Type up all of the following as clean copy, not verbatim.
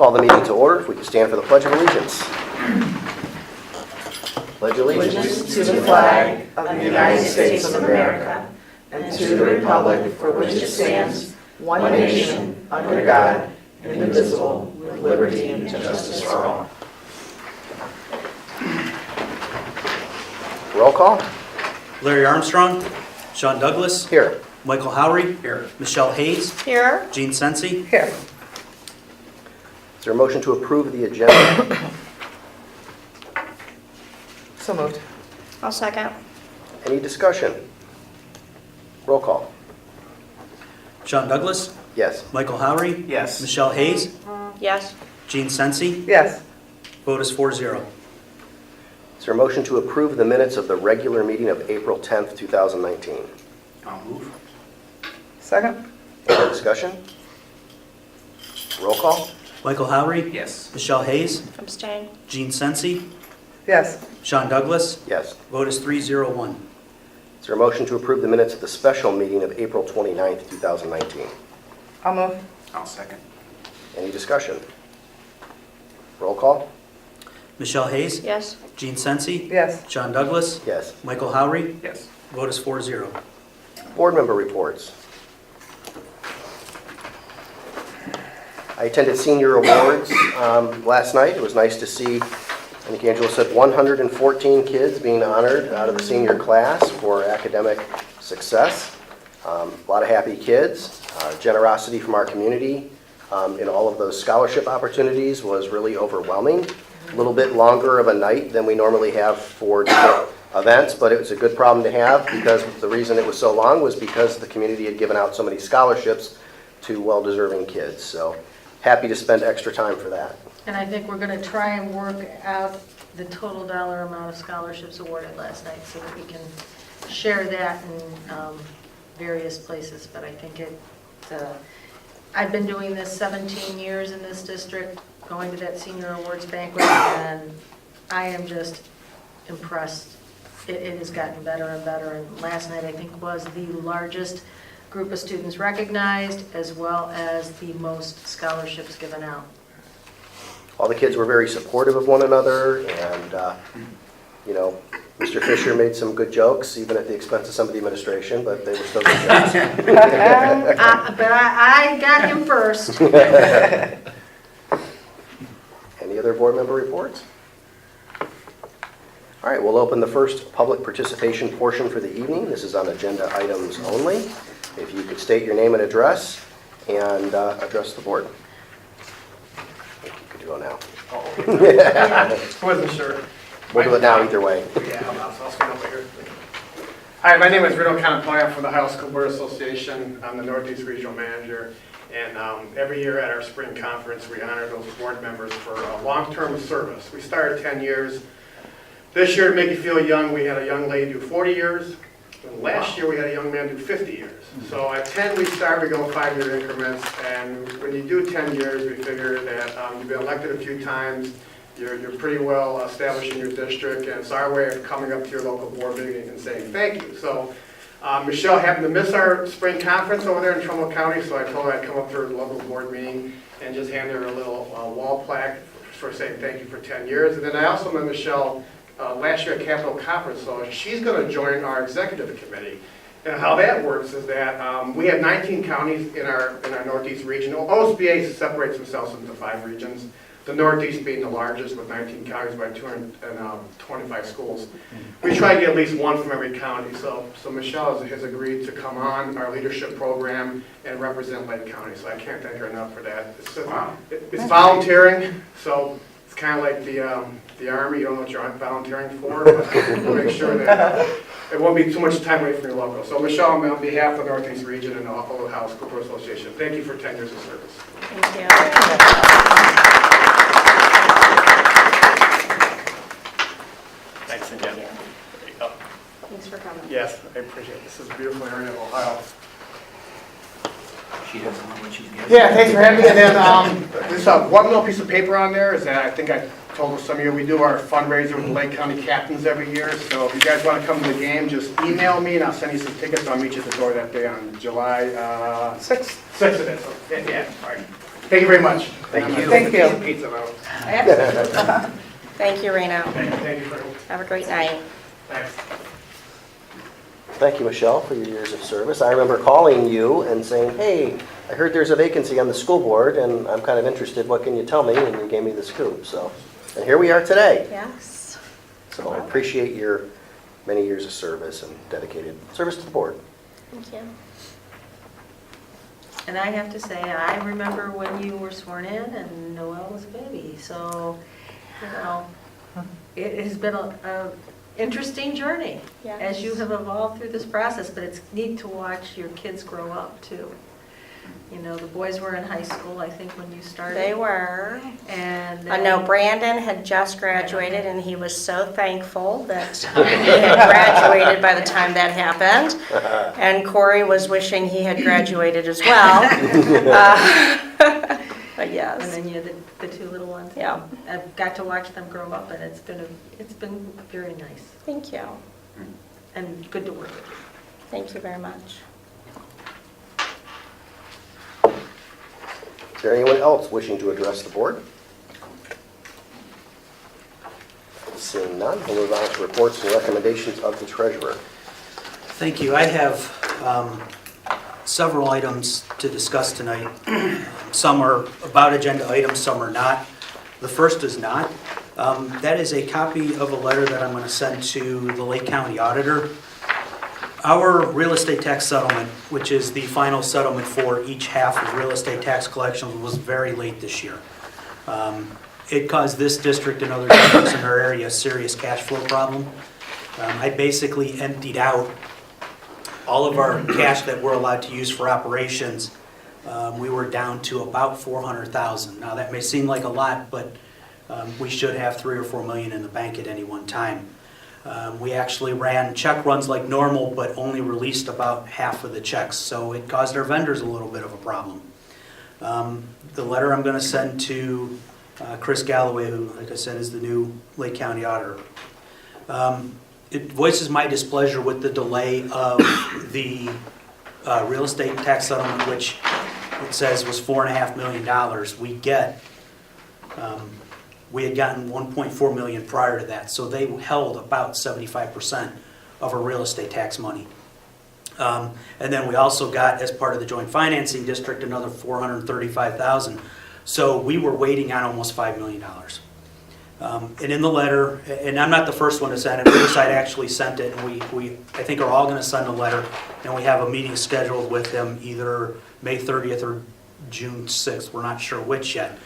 call the meeting to order. If we could stand for the Pledge of Allegiance. Pledge Allegiance to the flag of the United States of America and to the republic for which it stands, one nation, under God, indivisible, with liberty and justice for all. Roll call. Larry Armstrong, Sean Douglas, Here. Michael Howery, here. Michelle Hayes, Here. Gene Sensi, Here. Is there a motion to approve the agenda? So moved. I'll second. Any discussion? Roll call. Sean Douglas, Yes. Michael Howery, Yes. Michelle Hayes, Yes. Gene Sensi. Yes. Vote is 4-0. Is there a motion to approve the minutes of the regular meeting of April 10th, 2019? I'll move. Second. Any discussion? Roll call. Michael Howery, Yes. Michelle Hayes, Abstain. Gene Sensi, Yes. Sean Douglas. Yes. Vote is 3-0-1. Is there a motion to approve the minutes of the special meeting of April 29th, 2019? I'll move. I'll second. Any discussion? Roll call. Michelle Hayes, Yes. Gene Sensi, Yes. Sean Douglas, Yes. Michael Howery. Yes. Vote is 4-0. Board member reports. I attended senior awards last night. It was nice to see, I think Angela said 114 kids being honored out of the senior class for academic success. A lot of happy kids. Generosity from our community in all of those scholarship opportunities was really overwhelming. A little bit longer of a night than we normally have for different events, but it was a good problem to have because the reason it was so long was because the community had given out so many scholarships to well-deserving kids. So happy to spend extra time for that. And I think we're going to try and work out the total dollar amount of scholarships awarded last night so that we can share that in various places. But I think I've been doing this 17 years in this district, going to that senior awards banquet, and I am just impressed. It has gotten better and better. And last night I think was the largest group of students recognized, as well as the most scholarships given out. All the kids were very supportive of one another, and you know, Mr. Fisher made some good jokes, even at the expense of some of the administration, but they were still good jokes. But I got him first. Any other board member reports? All right, we'll open the first public participation portion for the evening. This is on agenda items only. If you could state your name and address and address the board. I think you could go now. I wasn't sure. We'll do it now either way. Yeah, I'll stand over here. Hi, my name is Rito Canapaya. I'm from the Ohio School Board Association. I'm the Northeast Regional Manager. And every year at our spring conference, we honor those board members for long-term service. We started 10 years. This year, to make you feel young, we had a young lady do 40 years. And last year, we had a young man do 50 years. So at 10, we go 5-year increments. And when you do 10 years, we figure that you've been elected a few times. You're pretty well established in your district. And it's our way of coming up to your local board meeting and saying thank you. So Michelle happened to miss our spring conference over there in Trumbull County. So I told her I'd come up to her local board meeting and just hand her a little wall plaque for saying thank you for 10 years. And then I also met Michelle last year at Capitol Conference, so she's going to join our executive committee. And how that works is that we have 19 counties in our Northeast region. OSBA separates themselves into 5 regions, the Northeast being the largest with 19 counties by 225 schools. We try to get at least one from every county, so Michelle has agreed to come on our leadership program and represent Lake County, so I can't thank her enough for that. It's volunteering, so it's kind of like the Army. You don't know what you're volunteering for, but we'll make sure that it won't be too much time away from your local. So Michelle, on behalf of the Northeast Region and the Ohio School Board Association, thank you for 10 years of service. Thank you. Thanks again. Thank you. Thanks for coming. Yes, I appreciate it. This is a beautiful area of Ohio. She doesn't know what she's getting. Yeah, thanks for having me. And then this one little piece of paper on there is that I think I told some of you, we do our fundraiser with the Lake County captains every year. So if you guys want to come to the game, just email me and I'll send you some tickets. I'll meet you at the door that day on July 6th. 6th it is. So, yeah, all right. Thank you very much. Thank you. Thank you. Pizza, though. Thank you, Reno. Thank you for, Have a great night. thanks. Thank you, Michelle, for your years of service. I remember calling you and saying, hey, I heard there's a vacancy on the school board, and I'm kind of interested. What can you tell me? And you gave me the scoop. So, and here we are today. Yes. So I appreciate your many years of service and dedicated service to the board. Thank you. And I have to say, I remember when you were sworn in and Noelle was a baby, so, it has been a interesting journey as you have evolved through this process, but it's neat to watch your kids grow up too. The boys were in high school, I think, when you started. They were. And No, Brandon had just graduated, and he was so thankful that he had graduated by the time that happened. And Corey was wishing he had graduated as well. But And yes, then you had the two little ones. Yeah. I've got to watch them grow up, and it's been very nice thank you. and good to work with you. Thank you very much. Is there anyone else wishing to address the board? Seeing none, we'll move on to reports and recommendations of the treasurer. Thank you. I have several items to discuss tonight. Some are about agenda items, some are not. The first is not. That is a copy of a letter that I'm going to send to the Lake County Auditor. Our real estate tax settlement, which is the final settlement for each half of real estate tax collections, was very late this year. It caused this district and other districts in our area a serious cash flow problem. I basically emptied out all of our cash that we're allowed to use for operations. We were down to about $400,000. Now that may seem like a lot, but we should have $3 or $4 million in the bank at any one time. We actually ran check runs like normal, but only released about half of the checks, so it caused our vendors a little bit of a problem. The letter I'm going to send to Chris Galloway, who, like I said, is the new Lake County Auditor. It voices my displeasure with the delay of the real estate tax settlement, which it says was $4.5 million. We had gotten $1.4 million prior to that, so they held about 75% of our real estate tax money. And then we also got, as part of the joint financing district, another $435,000. So we were waiting on almost $5 million. And in the letter, and I'm not the first one to send it, Riverside actually sent it, and we I think are all going to send a letter, and we have a meeting scheduled with them either May 30th or June 6th. We're not sure which yet.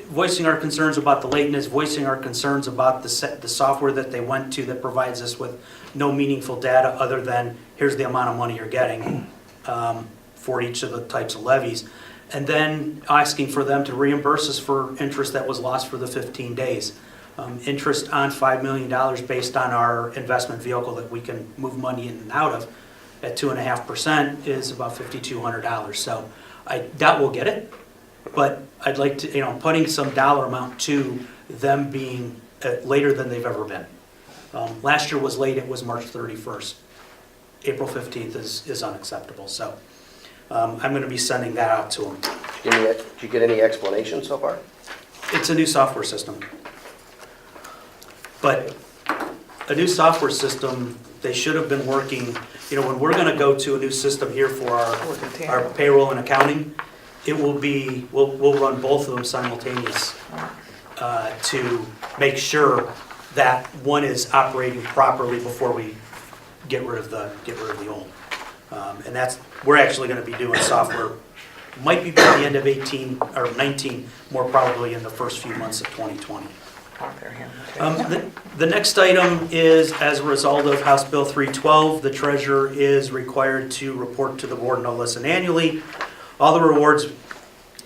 Voicing our concerns about the lateness, voicing our concerns about the software that they went to that provides us with no meaningful data other than here's the amount of money you're getting for each of the types of levies. And then asking for them to reimburse us for interest that was lost for the 15 days. Interest on $5 million based on our investment vehicle that we can move money in and out of at 2.5% is about $5,200. So I doubt we'll get it, but I'd like to, putting some dollar amount to them being later than they've ever been. Last year was late, it was March 31st. April 15th is unacceptable, so I'm going to be sending that out to them. Did you get any explanation so far? It's a new software system. But a new software system, they should have been working, when we're going to go to a new system here for our payroll and accounting, it will be, we'll run both of them simultaneous to make sure that one is operating properly before we get rid of the old. And we're actually going to be doing software, might be by the end of 18 or 19, more probably in the first few months of 2020. The next item is, as a result of House Bill 312, the treasurer is required to report to the board no less than annually all the rewards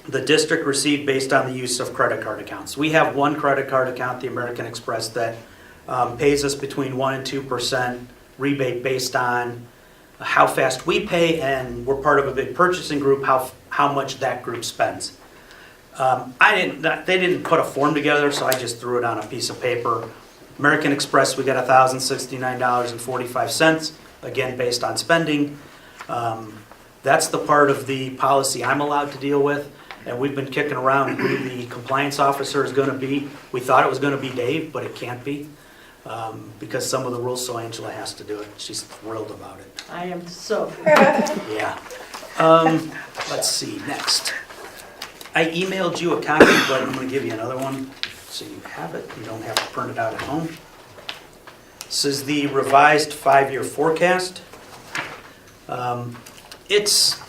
the district received based on the use of credit card accounts. We have one credit card account, the American Express, that pays us between 1% and 2% rebate based on how fast we pay, and we're part of a big purchasing group, how much that group spends. They didn't put a form together, so I just threw it on a piece of paper. American Express, we got $1,069.45, again, based on spending. That's the part of the policy I'm allowed to deal with. And we've been kicking around who the compliance officer is going to be. We thought it was going to be Dave, but it can't be because some of the rules, so Angela has to do it. She's thrilled about it. I am so. Yeah. Let's see, next. I emailed you a copy, but I'm going to give you another one so you have it. You don't have to print it out at home. This is the revised 5-year forecast. It's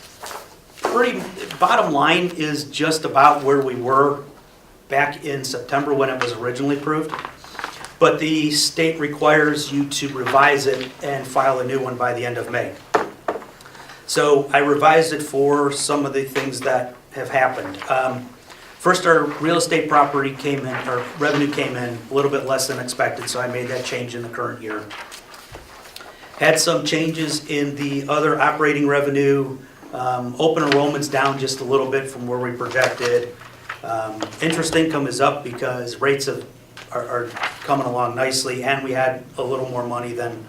pretty, bottom line is just about where we were back in September when it was originally approved. But the state requires you to revise it and file a new one by the end of May. So I revised it for some of the things that have happened. First, our real estate property came in, our revenue came in a little bit less than expected, so I made that change in the current year. Had some changes in the other operating revenue. Open enrollment's down just a little bit from where we projected. Interest income is up because rates are coming along nicely, and we had a little more money than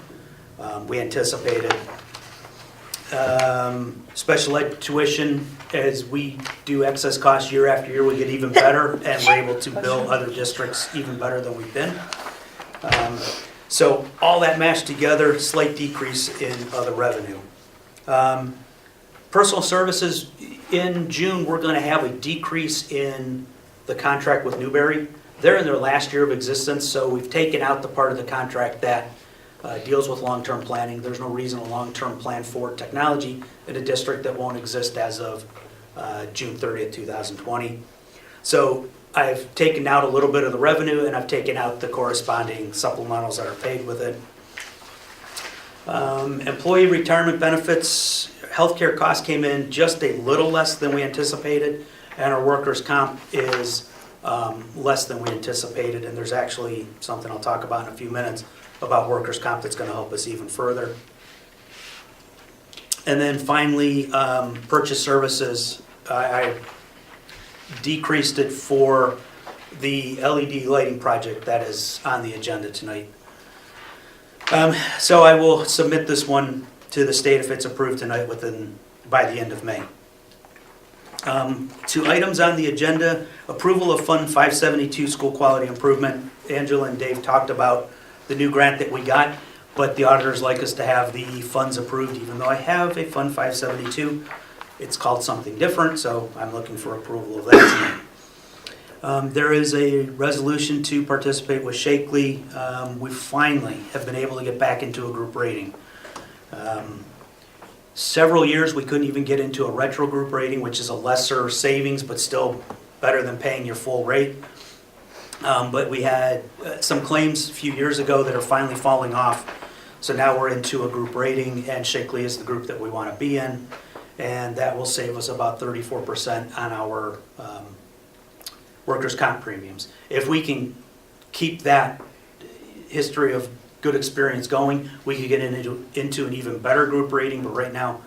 we anticipated. Special ed tuition, as we do excess costs year after year, we get even better, and we're able to bill other districts even better than we've been. So all that mashed together, slight decrease in other revenue. Personal services, in June, we're going to have a decrease in the contract with Newberry. They're in their last year of existence, so we've taken out the part of the contract that deals with long-term planning. There's no reason a long-term plan for technology in a district that won't exist as of June 30th, 2020. So I've taken out a little bit of the revenue, and I've taken out the corresponding supplementals that are paid with it. Employee retirement benefits, healthcare costs came in just a little less than we anticipated, and our workers' comp is less than we anticipated, and there's actually something I'll talk about in a few minutes about workers' comp that's going to help us even further. And then finally, purchase services, I decreased it for the LED lighting project that is on the agenda tonight. So I will submit this one to the state if it's approved tonight by the end of May. 2 items on the agenda: approval of Fund 572 School Quality Improvement. Angela and Dave talked about the new grant that we got, but the auditors like us to have the funds approved, even though I have a Fund 572. It's called something different, so I'm looking for approval of that tonight. There is a resolution to participate with Shakely. We finally have been able to get back into a group rating. Several years we couldn't even get into a retro group rating, which is a lesser savings but still better than paying your full rate. But we had some claims a few years ago that are finally falling off. So now we're into a group rating, and Shakely is the group that we want to be in. And that will save us about 34% on our workers' comp premiums. If we can keep that history of good experience going, we could get into an even better group rating. But right now,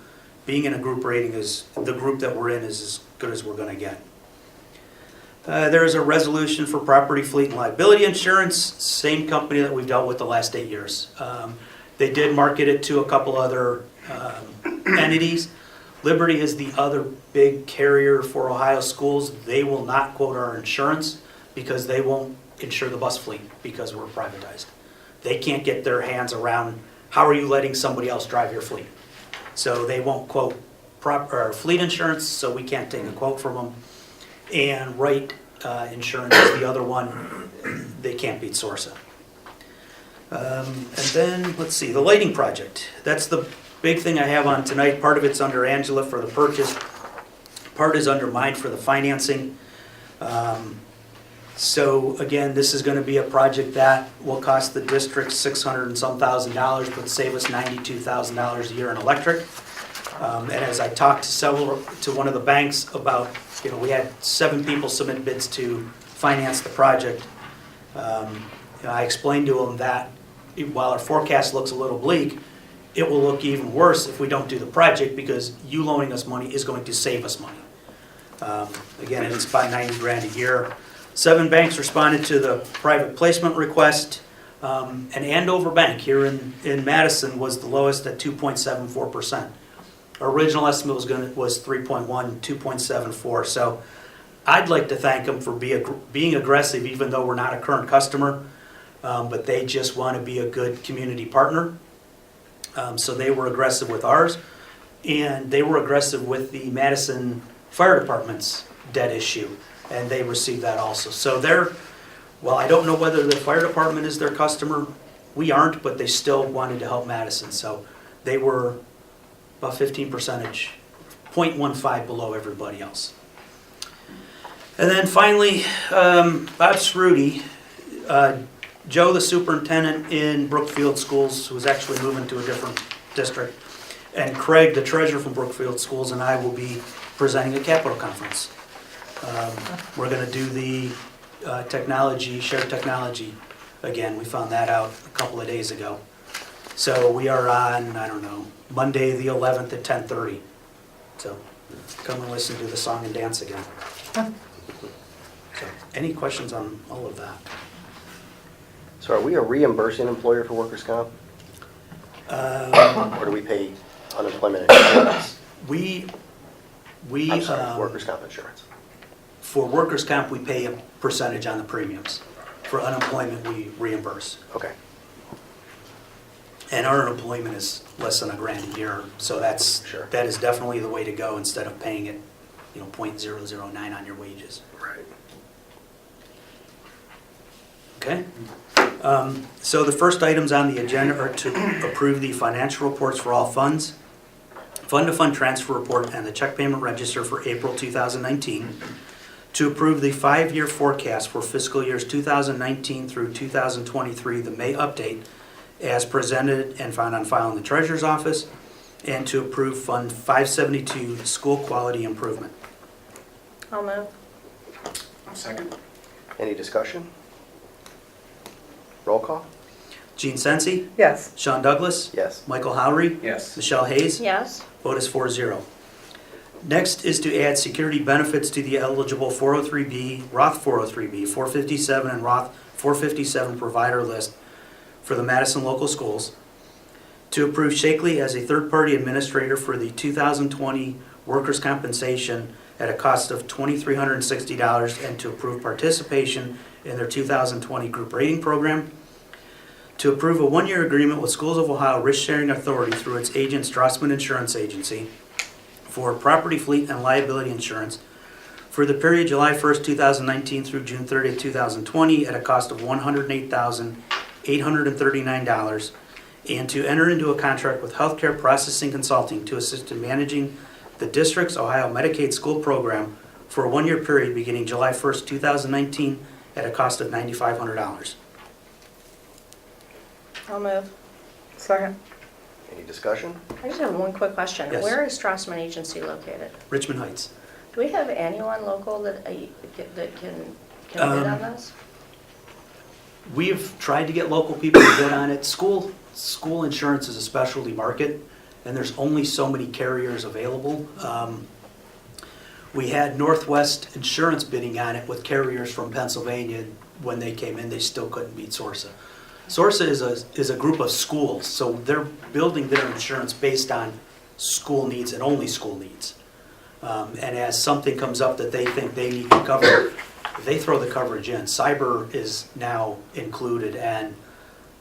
being in a group rating is, the group that we're in is as good as we're going to get. There is a resolution for property, fleet, and liability insurance, same company that we've dealt with the last 8 years. They did market it to a couple other entities. Liberty is the other big carrier for Ohio schools. They will not quote our insurance because they won't insure the bus fleet because we're privatized. They can't get their hands around, how are you letting somebody else drive your fleet? So they won't quote fleet insurance, so we can't take a quote from them. And Wright Insurance is the other one. They can't beat Sorsa. And then, let's see, the lighting project. That's the big thing I have on tonight. Part of it's under Angela for the purchase. Part is under mine for the financing. So again, this is going to be a project that will cost the district $600 and some thousand, but save us $92,000 a year in electric. And as I talked to one of the banks about, we had 7 people submit bids to finance the project. I explained to them that while our forecast looks a little bleak, it will look even worse if we don't do the project because you loaning us money is going to save us money. Again, it's about $90,000 a year. 7 banks responded to the private placement request. And Andover Bank here in Madison was the lowest at 2.74%. Our original estimate was 3.1, 2.74. So I'd like to thank them for being aggressive, even though we're not a current customer, but they just want to be a good community partner. So they were aggressive with ours, and they were aggressive with the Madison Fire Department's debt issue, and they received that also. So well, I don't know whether the fire department is their customer. We aren't, but they still wanted to help Madison. So they were about 0.15% below everybody else. And then finally, Bob Cerruti, Joe, the superintendent in Brookfield Schools, who is actually moving to a different district, and Craig, the treasurer from Brookfield Schools, and I will be presenting a capital conference. We're going to do the shared technology again. We found that out a couple of days ago. So we are on, I don't know, Monday the 11th at 10:30. So come and listen to the song and dance again. So, any questions on all of that? So are we a reimbursing employer for workers' comp? Or do we pay unemployment insurance? I'm sorry, workers' comp insurance. For workers' comp, we pay a percentage on the premiums. For unemployment, we reimburse. Okay. And our unemployment is less than $1,000 a year, so that is definitely the way to go instead of paying it, 0.009 on your wages. Right. Okay? So the first items on the agenda are to approve the financial reports for all funds, fund-to-fund transfer report, and the check payment register for April 2019, to approve the 5-year forecast for fiscal years 2019 through 2023, the May update, as presented and found on file in the Treasurer's Office, and to approve Fund 572, School Quality Improvement. I'll move. I'll second. Any discussion? Roll call? Gene Sensi, Yes. Sean Douglas, Yes. Michael Howry, Yes. Michelle Hayes. Yes. Vote is 4-0. Next is to add security benefits to the eligible 403B, Roth 403B, 457, and Roth 457 provider list for the Madison local schools. To approve Shakely as a third-party administrator for the 2020 workers' compensation at a cost of $2,360, and to approve participation in their 2020 group rating program. To approve a 1-year agreement with Schools of Ohio Risk Sharing Authority through its agent Strassman Insurance Agency for property, fleet, and liability insurance for the period July 1st, 2019 through June 30th, 2020 at a cost of $108,839, and to enter into a contract with Healthcare Processing Consulting to assist in managing the district's Ohio Medicaid school program for a 1-year period beginning July 1st, 2019 at a cost of $9,500. I'll move. Second. Any discussion? I just have one quick question. Yes. Where is Strassman Agency located? Richmond Heights. Do we have anyone local that can bid on this? We've tried to get local people to bid on it. School insurance is a specialty market, and there's only so many carriers available. We had Northwest Insurance bidding on it with carriers from Pennsylvania. When they came in, they still couldn't beat Sorsa. Sorsa is a group of schools, so they're building their insurance based on school needs and only school needs. And as something comes up that they think they need to cover, they throw the coverage in. Cyber is now included, and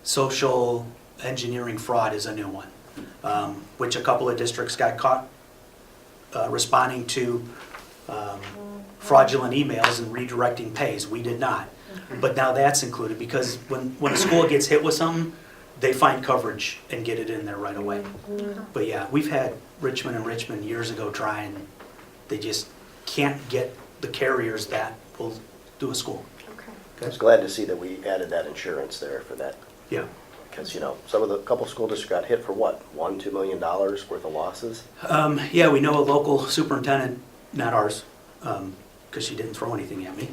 social engineering fraud is a new one, which a couple of districts got caught responding to fraudulent emails and redirecting pays. We did not. But now that's included, because when a school gets hit with something, they find coverage and get it in there right away. But yeah, we've had Richmond and Richmond years ago try, and they just can't get the carriers that will do a school. I was glad to see that we added that insurance there for that. Yeah. Because, couple school districts got hit for what, $1-2 million worth of losses? Yeah, we know a local superintendent, not ours, because she didn't throw anything at me,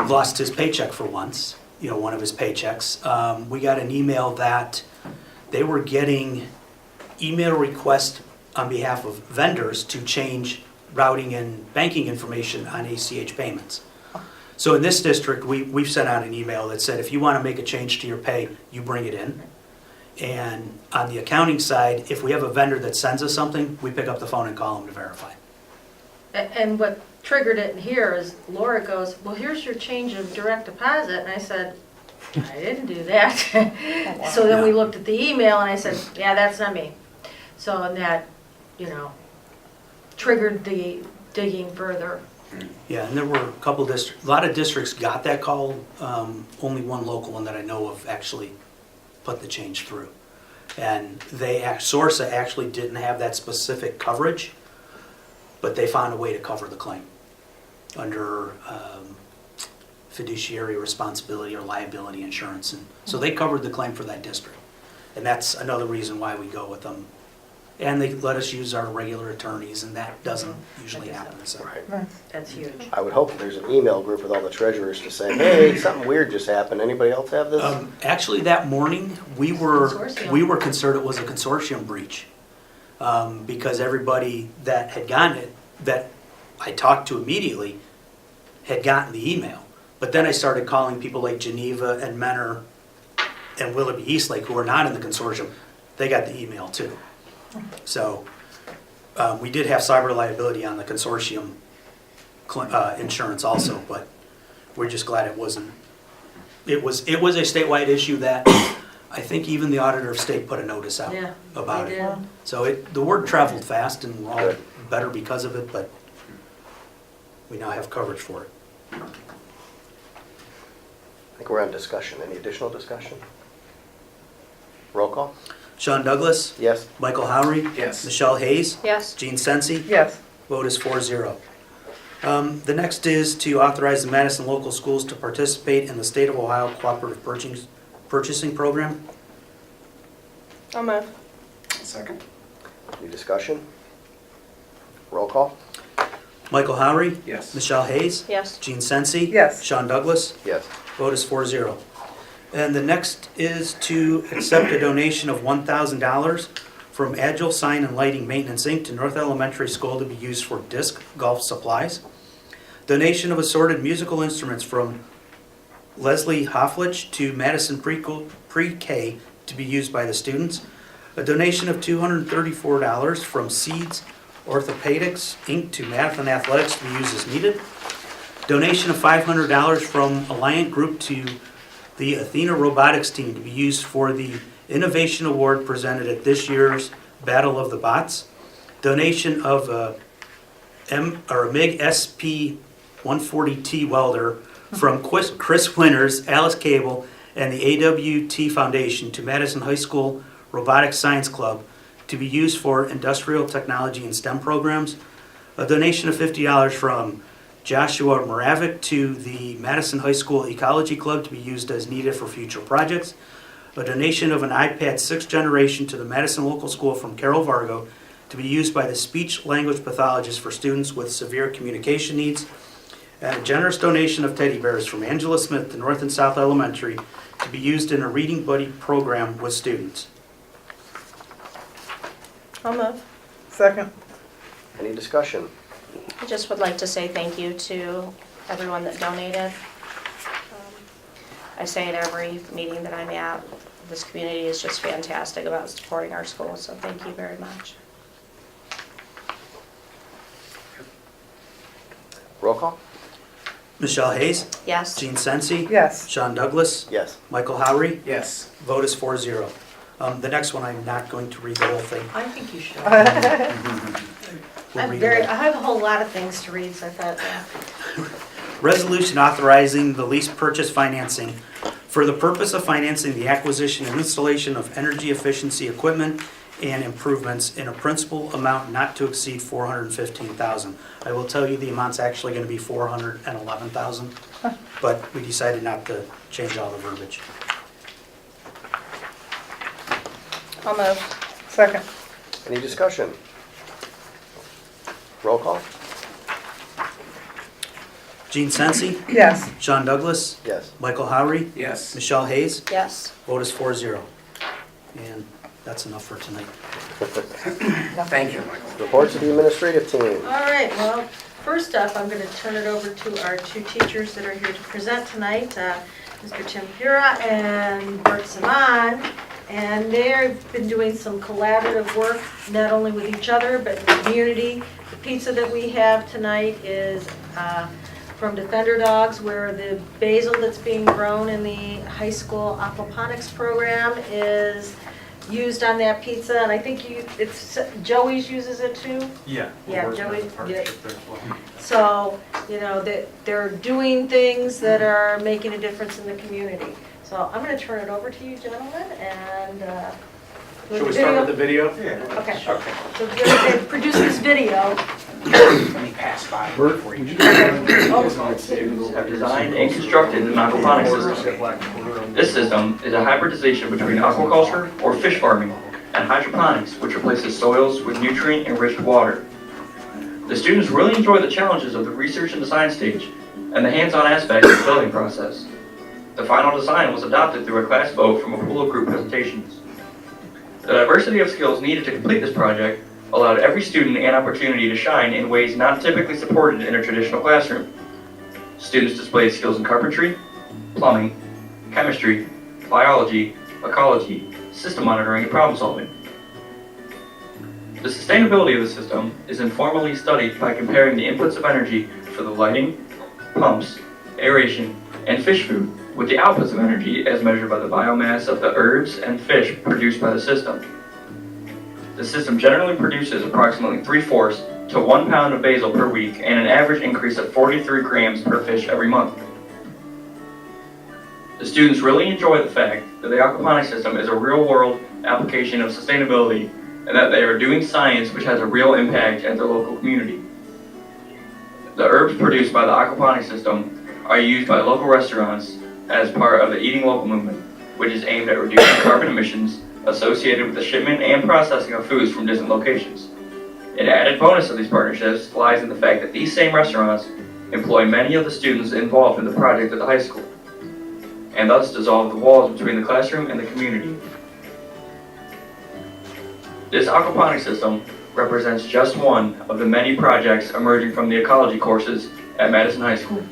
lost his paycheck for once, one of his paychecks. We got an email that they were getting email requests on behalf of vendors to change routing and banking information on ACH payments. So in this district, we've sent out an email that said, if you want to make a change to your pay, you bring it in. And on the accounting side, if we have a vendor that sends us something, we pick up the phone and call them to verify. And what triggered it here is Laura goes, well, here's your change of direct deposit. And I said, I didn't do that. So then we looked at the email and I said, yeah, that's not me. So and that, triggered the digging further. Yeah, and there were a lot of districts got that call. Only one local one that I know of actually put the change through. And Sorsa actually didn't have that specific coverage, but they found a way to cover the claim under fiduciary responsibility or liability insurance. And so they covered the claim for that district. And that's another reason why we go with them. And they let us use our regular attorneys, and that doesn't usually happen. So. Right. That's huge. I would hope there's an email group with all the treasurers to say, hey, something weird just happened. Anybody else have this? Actually, that morning, we were Consortium. concerned it was a consortium breach. Because everybody that had gotten it, that I talked to immediately, had gotten the email. But then I started calling people like Geneva and Menor and Willoughby Eastlake, who are not in the consortium. They got the email too. So we did have cyber liability on the consortium insurance also, but we're just glad it wasn't. It was a statewide issue that I think even the auditor of state put a notice out about they it. did. So the word traveled fast, and we're all better because of it, but we now have coverage for it. I think we're on discussion. Any additional discussion? Roll call? Sean Douglas, Yes. Michael Howery, Yes. Michelle Hayes, Yes. Gene Sensi, Yes. vote is 4-0. The next is to authorize the Madison local schools to participate in the State of Ohio Cooperative Purchasing Program. I'll move. Second. Any discussion? Roll call? Michael Howery, Yes. Michelle Hayes, Yes. Gene Sensi, Yes. Sean Douglas, Yes. vote is 4-0. And the next is to accept a donation of $1,000 from Agile Sign and Lighting Maintenance, Inc. to North Elementary School to be used for disc golf supplies. Donation of assorted musical instruments from Leslie Hofflich to Madison Pre-K to be used by the students. A donation of $234 from Seeds Orthopedics, Inc. to Math and Athletics to be used as needed. Donation of $500 from Alliant Group to the Athena Robotics team to be used for the Innovation Award presented at this year's Battle of the Bots. Donation of a MiG SP 140T welder from Chris Winters, Alice Cable, and the AWT Foundation to Madison High School Robotics Science Club to be used for industrial technology and STEM programs. A donation of $50 from Joshua Moravik to the Madison High School Ecology Club to be used as needed for future projects. A donation of an iPad 6th generation to the Madison Local School from Carol Vargo to be used by the speech language pathologist for students with severe communication needs. And a generous donation of teddy bears from Angela Smith to North and South Elementary to be used in a Reading Buddy program with students. I'll move. Second. Any discussion? I just would like to say thank you to everyone that donated. I say at every meeting that I'm at, this community is just fantastic about supporting our schools, so thank you very much. Roll call? Michelle Hayes, Yes. Gene Sensi, Yes. Sean Douglas, Yes. Michael Howery, Yes. vote is 4-0. The next one, I'm not going to read the whole thing. I think you should. We'll I read it. have a whole lot of things to read, so I thought, Resolution authorizing the lease purchase financing for the purpose of financing the acquisition and installation of energy efficiency equipment and improvements in a principal amount not to exceed $415,000. I will tell you the amount's actually going to be $411,000, but we decided not to change all the verbiage. I'll move. Second. Any discussion? Roll call? Gene Sensi, Yes. Sean Douglas, Yes. Michael Howery, Yes. Michelle Hayes, Yes. vote is 4-0. And that's enough for tonight. Thank you, Michael. Reports of the administrative team. all right, well, first up, I'm going to turn it over to our two teachers that are here to present tonight, Mr. Tim Pura and Bert Saman. And they've been doing some collaborative work, not only with each other, but in the community. The pizza that we have tonight is from Defender Dogs, where the basil that's being grown in the high school aquaponics program is used on that pizza. And I think Joey's uses it too. Yeah. Yeah, we're working on Joey, a partnership there as well. So, they're doing things that are making a difference in the community. So I'm going to turn it over to you, gentlemen, and Should we start with the video? Yeah. Okay. Okay. So they produce this video. Let me pass by before you. Have designed and constructed an aquaponics system. This system is a hybridization between aquaculture or fish farming and hydroponics, which replaces soils with nutrient-enriched water. The students really enjoy the challenges of the research and design stage and the hands-on aspects of the building process. The final design was adopted through a class vote from a pool of group presentations. The diversity of skills needed to complete this project allowed every student an opportunity to shine in ways not typically supported in a traditional classroom. Students displayed skills in carpentry, plumbing, chemistry, biology, ecology, system monitoring, and problem solving. The sustainability of the system is informally studied by comparing the inputs of energy for the lighting, pumps, aeration, and fish food with the outputs of energy as measured by the biomass of the herbs and fish produced by the system. The system generally produces approximately 3/4 to 1 pound of basil per week and an average increase of 43 grams per fish every month. The students really enjoy the fact that the aquaponics system is a real-world application of sustainability and that they are doing science which has a real impact at their local community. The herbs produced by the aquaponics system are used by local restaurants as part of the Eating Local movement, which is aimed at reducing carbon emissions associated with the shipment and processing of foods from distant locations. An added bonus of these partnerships lies in the fact that these same restaurants employ many of the students involved in the project at the high school, and thus dissolve the walls between the classroom and the community. This aquaponics system represents just one of the many projects emerging from the ecology courses at Madison High School.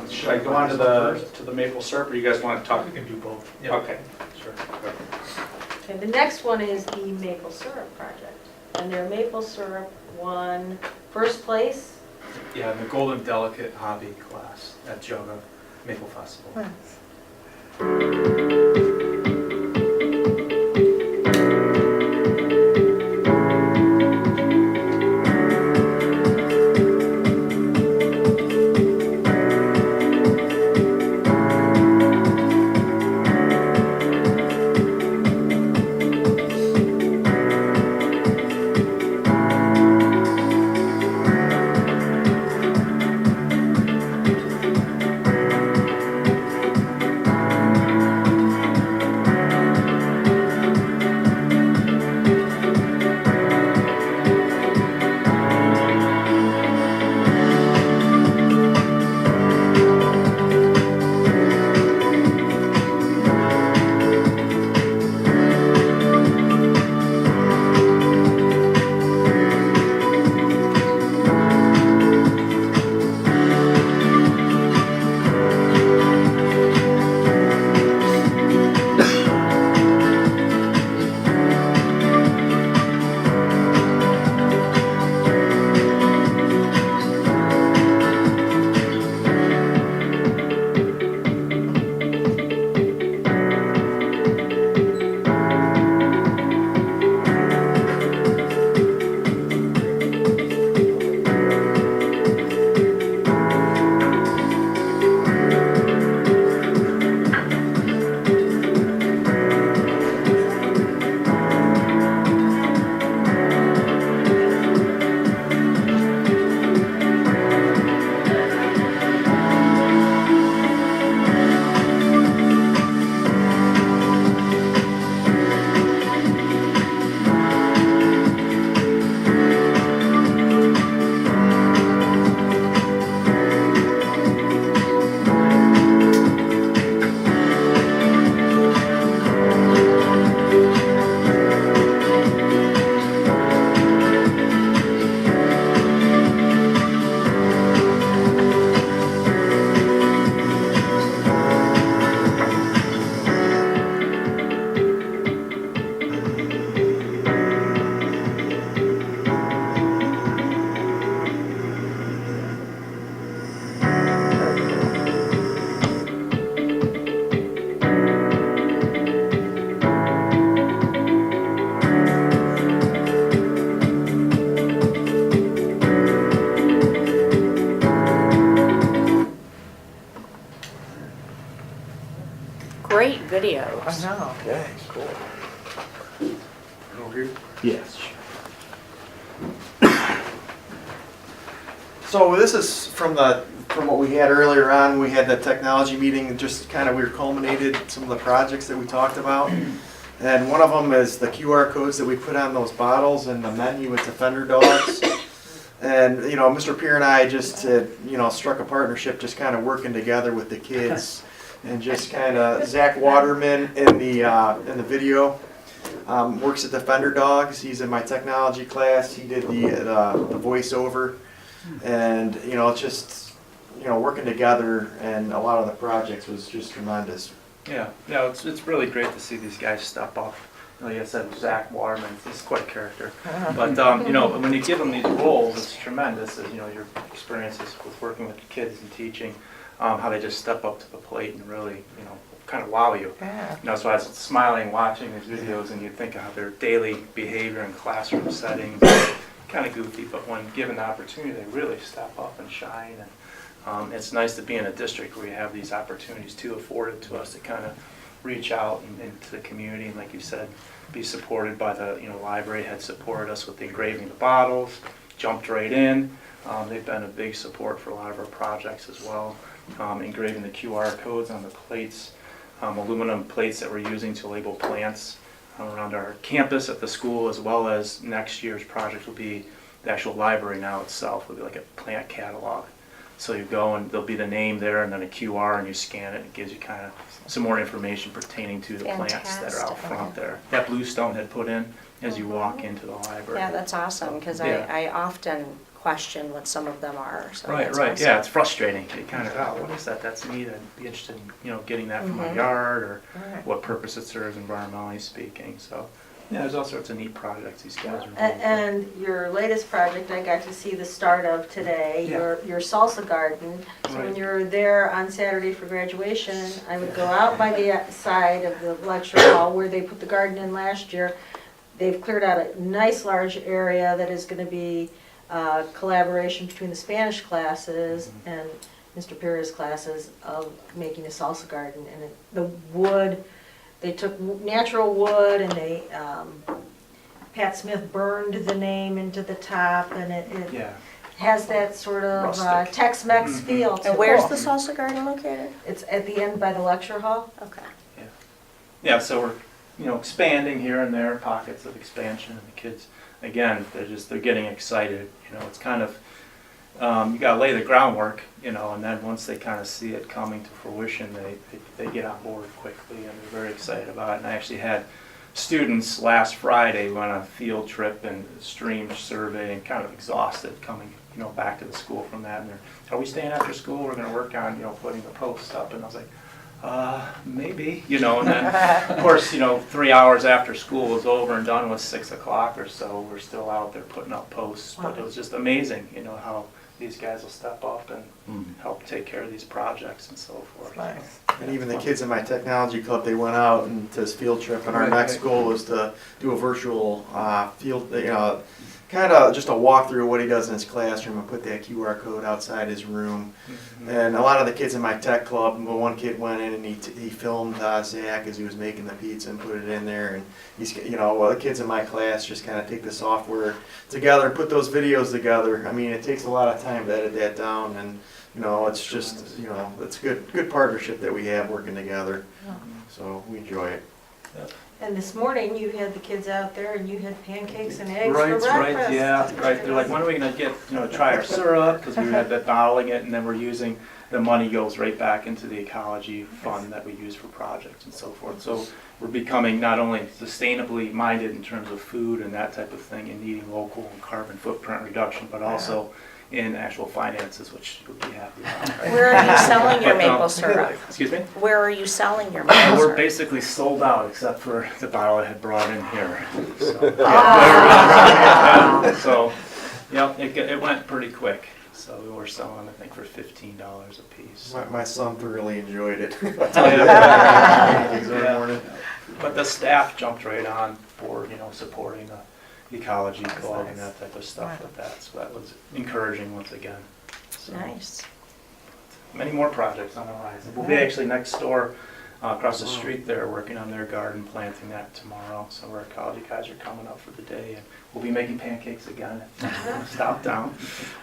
Should I go on to the maple syrup, or you guys want to talk? We can do both. Okay, sure. Okay, the next one is the maple syrup project. And their maple syrup won first place. Yeah, the Golden Delicate Hobby class at Joga Maple Festival. videos. know. Yeah, cool. Over here. Yes. So this is from what we had earlier on. We had the technology meeting, and just kind of we culminated some of the projects that we talked about. And one of them is the QR codes that we put on those bottles and the menu with the fender dogs. And Mr. Peer and I just struck a partnership, just kind of working together with the kids, and just kind of Zach Waterman in the video. Works at the Fender Dogs. He's in my technology class. He did the voiceover, and just working together, and a lot of the projects was just tremendous. Yeah, no, it's really great to see these guys step up. Like I said, Zach Waterman, he's quite a character. But when you give them these roles, it's tremendous. Your experiences with working with the kids and teaching, how they just step up to the plate and really, kind of wow you. Yeah. So I was smiling watching these videos, and you think of their daily behavior in classroom settings, kind of goofy, but when given the opportunity, they really step up and shine. And it's nice to be in a district where you have these opportunities too afforded to us to kind of reach out into the community, and like you said, be supported by the library had supported us with the engraving the bottles, jumped right in. They've been a big support for a lot of our projects as well. Engraving the QR codes on the plates, aluminum plates that we're using to label plants around our campus at the school, as well as next year's project will be the actual library now itself will be like a plant catalog. So you go and there'll be the name there and then a QR, and you scan it. It gives you kind of some more information pertaining to the plants that are out front there. That Bluestone had put in as you walk into the library. Yeah, that's awesome, because Yeah. I often question what some of them are. So Right, that's right. awesome. Yeah, it's frustrating. You kind of, oh, what is that? That's neat. I'd be interested in, getting that from my yard, or Right. what purpose it serves environmentally speaking. So, yeah, there's all sorts of neat projects these guys are involved in. And your latest project, I got to see the start of today, Yeah. your salsa garden. So when Right. you're there on Saturday for graduation, I would go out by the side of the lecture hall where they put the garden in last year. They've cleared out a nice large area that is going to be collaboration between the Spanish classes and Mr. Perez's classes of making a salsa garden. And the wood, they took natural wood, and they, Pat Smith burned the name into the top, and it Yeah. has that sort of Rustic. Tex-Mex feel to it. And where's the salsa garden located? It's at the end by the lecture hall. Okay. Yeah, so we're, expanding here and there, pockets of expansion, and the kids, again, they're getting excited. It's kind of, you gotta lay the groundwork, and then once they kind of see it coming to fruition, they get on board quickly, and they're very excited about it. And I actually had students last Friday on a field trip and stream survey, and kind of exhausted coming, back to the school from that. And they're, are we staying after school? We're gonna work on, putting the posts up. And I was like, maybe, and then, of course, 3 hours after school was over and done was 6 o'clock or so, we're still out there putting up posts. But it was just amazing, how these guys will step up and help take care of these projects and so forth. Nice. And even the kids in my technology club, they went out and to this field trip, and our next goal was to do a virtual field, kind of just a walkthrough of what he does in his classroom, and put that QR code outside his room. And a lot of the kids in my tech club, one kid went in and he filmed Zach as he was making the pizza and put it in there. And he's, the kids in my class just kind of take the software together and put those videos together. I mean, it takes a lot of time to edit that down, and it's just, it's good partnership that we have working together. So we enjoy it. And this morning, you had the kids out there, and you had pancakes and eggs for Right, breakfast. right, yeah, right. They're like, when are we gonna get, try our syrup? Because we had been bottling it, and then we're using, the money goes right back into the ecology fund that we use for projects and so forth. So we're becoming not only sustainably minded in terms of food and that type of thing, and eating local and carbon footprint reduction, but also in actual finances, which you'll be happy about. Right? Where are you selling your But, maple syrup? Excuse me? Where are you selling your maple We're syrup? basically sold out, except for the bottle I had brought in here. So, so yeah, it went pretty quick. So we were selling, I think, for $15 a piece. My son thoroughly enjoyed it. Yeah. But the staff jumped right on board, supporting the ecology club and that type of stuff with that. So that was encouraging once again. So Nice. many more projects on the horizon. We'll be actually next door across the street there, working on their garden, planting that tomorrow. So our college guys are coming up for the day, and we'll be making pancakes again. Stop down.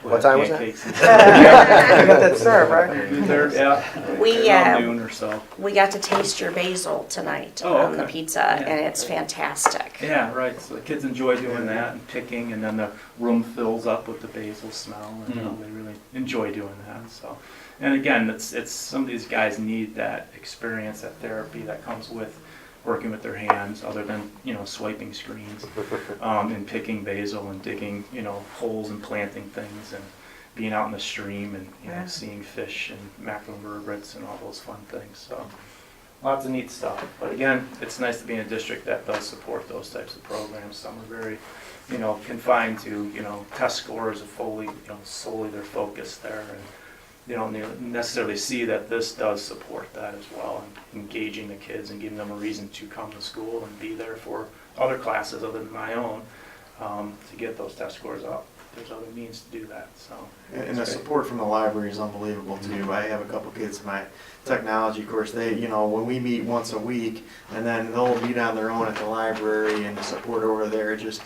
We'll What have time was that? pancakes. You got that served, right? They're, yeah, We, around noon or so. We got to taste your basil tonight Oh, on the okay. pizza, Yeah. and it's fantastic. Yeah, right. So the kids enjoy doing that and picking, and then the room fills up with the basil smell, and they really enjoy doing that. So, and again, it's some of these guys need that experience, that therapy that comes with working with their hands, other than swiping screens, and picking basil and digging holes and planting things and being out in the stream and seeing fish and macroinvertebrates and all those fun things. So. Lots of neat stuff, but again, it's nice to be in a district that does support those types of programs. Some are very, confined to, test scores of solely their focus there, and they don't necessarily see that this does support that as well, and engaging the kids and giving them a reason to come to school and be there for other classes other than my own, to get those test scores up. There's other means to do that, so. And the support from the library is unbelievable too. I have a couple kids in my technology course. They, when we meet once a week, and then they'll meet on their own at the library, and the support over there, just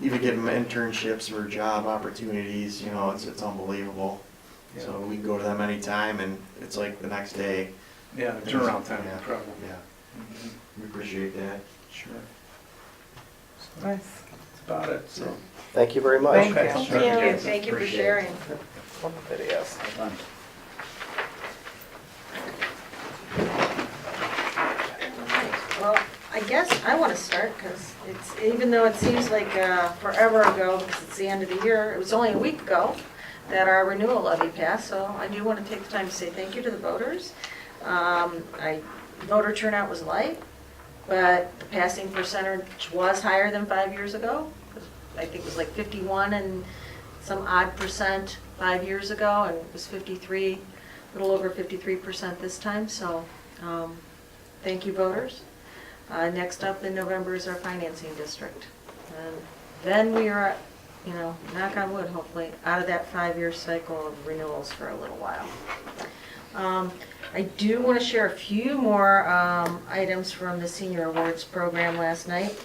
even getting them internships or job opportunities, it's unbelievable. Yeah. So we can go to them anytime, and it's like the next day. Yeah, the turnaround time is Yeah. incredible. Yeah, we appreciate that. Sure. Nice. That's about it, so. Thank you very much. Thank Okay. you. Sure. Thank you. Yes, Thank you for appreciate it. sharing. Some videos. Well, I guess I want to start because even though it seems like forever ago, because it's the end of the year, it was only a week ago that our renewal levy passed, so I do want to take the time to say thank you to the voters. Voter turnout was light, but the passing percentage was higher than 5 years ago. I think it was like 51 and some odd percent 5 years ago, and it was 53, a little over 53% this time, so thank you, voters. Next up in November is our financing district. And then we are, knock on wood, hopefully, out of that 5-year cycle of renewals for a little while. I do want to share a few more items from the Senior Awards program last night.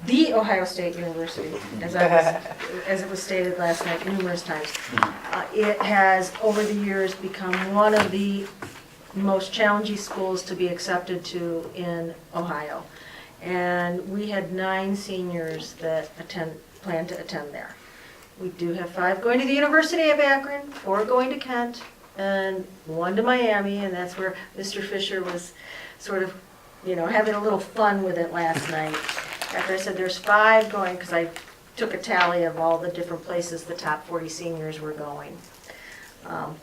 The Ohio State University, as it was stated last night numerous times, it has over the years become one of the most challenging schools to be accepted to in Ohio. And we had 9 seniors that plan to attend there. We do have 5 going to the University of Akron, 4 going to Kent, and 1 to Miami, and that's where Mr. Fisher was sort of, having a little fun with it last night. After I said there's 5 going, because I took a tally of all the different places the top 40 seniors were going.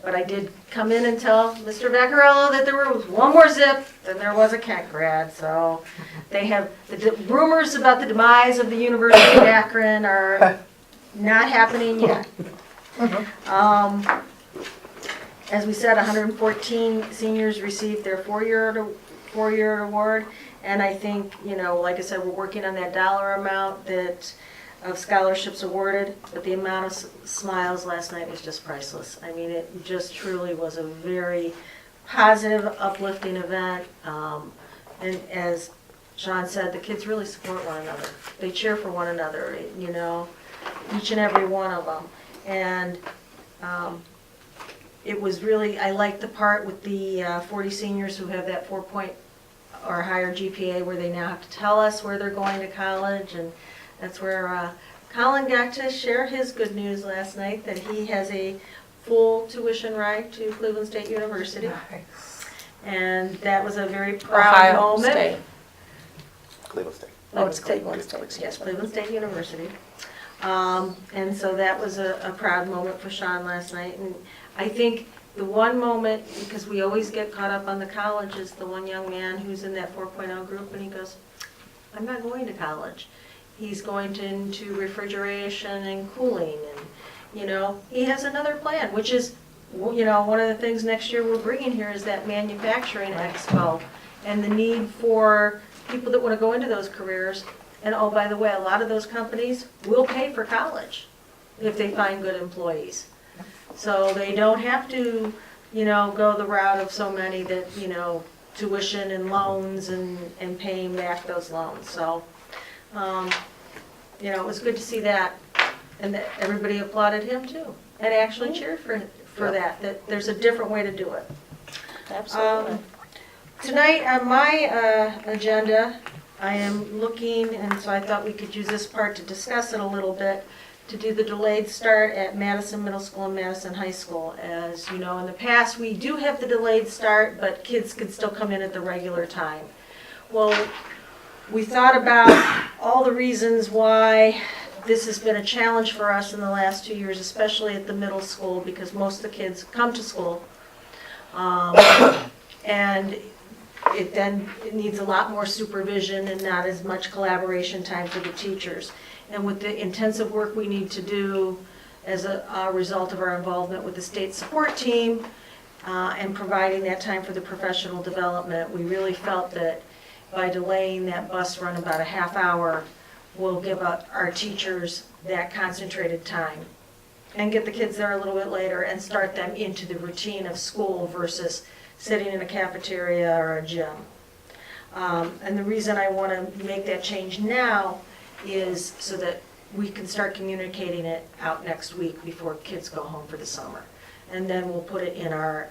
But I did come in and tell Mr. Vaccarello that there was one more zip than there was a Kent grad. So they have, the rumors about the demise of the University of Akron are not happening yet. As we said, 114 seniors received their four-year award. And I think, like I said, we're working on that dollar amount of scholarships awarded, but the amount of smiles last night was just priceless. I mean, it just truly was a very positive, uplifting event. And as Sean said, the kids really support one another. They cheer for one another, each and every one of them. And it was really, I liked the part with the 40 seniors who have that 4-point or higher GPA, where they now have to tell us where they're going to college, and that's where Colin got to share his good news last night, that he has a full tuition ride to Cleveland State University. Nice. And that was a very proud Ohio moment. State. Cleveland State. Oh, it's Cleveland State. Yes, Cleveland State University. And so that was a proud moment for Sean last night. And I think the one moment, because we always get caught up on the college, is the one young man who's in that 4.0 group, and he goes, I'm not going to college. He's going into refrigeration and cooling, and, he has another plan, which is, one of the things next year we're bringing here is that manufacturing expo, and the need for people that want to go into those careers. And oh, by the way, a lot of those companies will pay for college if they find good employees. So they don't have to go the route of so many that, tuition and loans and paying back those loans. So, it was good to see that, and that everybody applauded him too, and actually cheered for that there's a different way to do it. Absolutely. Tonight on my agenda, I am looking, and so I thought we could use this part to discuss it a little bit, to do the delayed start at Madison Middle School and Madison High School. As you know, in the past, we do have the delayed start, but kids can still come in at the regular time. Well, we thought about all the reasons why this has been a challenge for us in the last 2 years, especially at the middle school, because most of the kids come to school. And it needs a lot more supervision and not as much collaboration time for the teachers. And with the intensive work we need to do as a result of our involvement with the state support team and providing that time for the professional development, we really felt that by delaying that bus run about a half hour, we'll give our teachers that concentrated time and get the kids there a little bit later and start them into the routine of school versus sitting in a cafeteria or a gym. And the reason I want to make that change now is so that we can start communicating it out next week before kids go home for the summer. And then we'll put it in our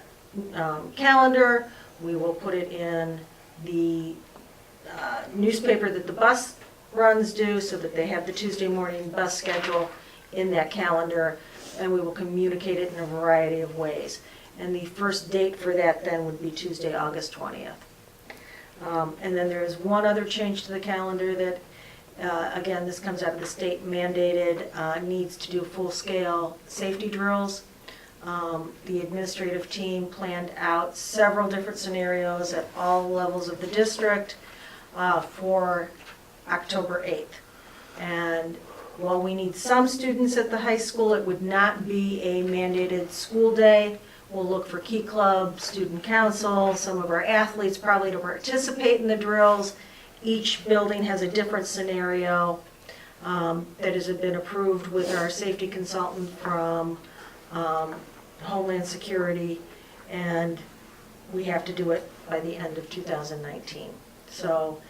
calendar, we will put it in the newspaper that the bus runs do so that they have the Tuesday morning bus schedule in that calendar, and we will communicate it in a variety of ways. And the first date for that then would be Tuesday, August 20th. And then there is one other change to the calendar that, again, this comes out of the state mandated, needs to do full-scale safety drills. The administrative team planned out several different scenarios at all levels of the district for October 8th. And while we need some students at the high school, it would not be a mandated school day. We'll look for Key Club, Student Council, some of our athletes probably to participate in the drills. Each building has a different scenario that has been approved with our safety consultant from Homeland Security, and we have to do it by the end of 2019. So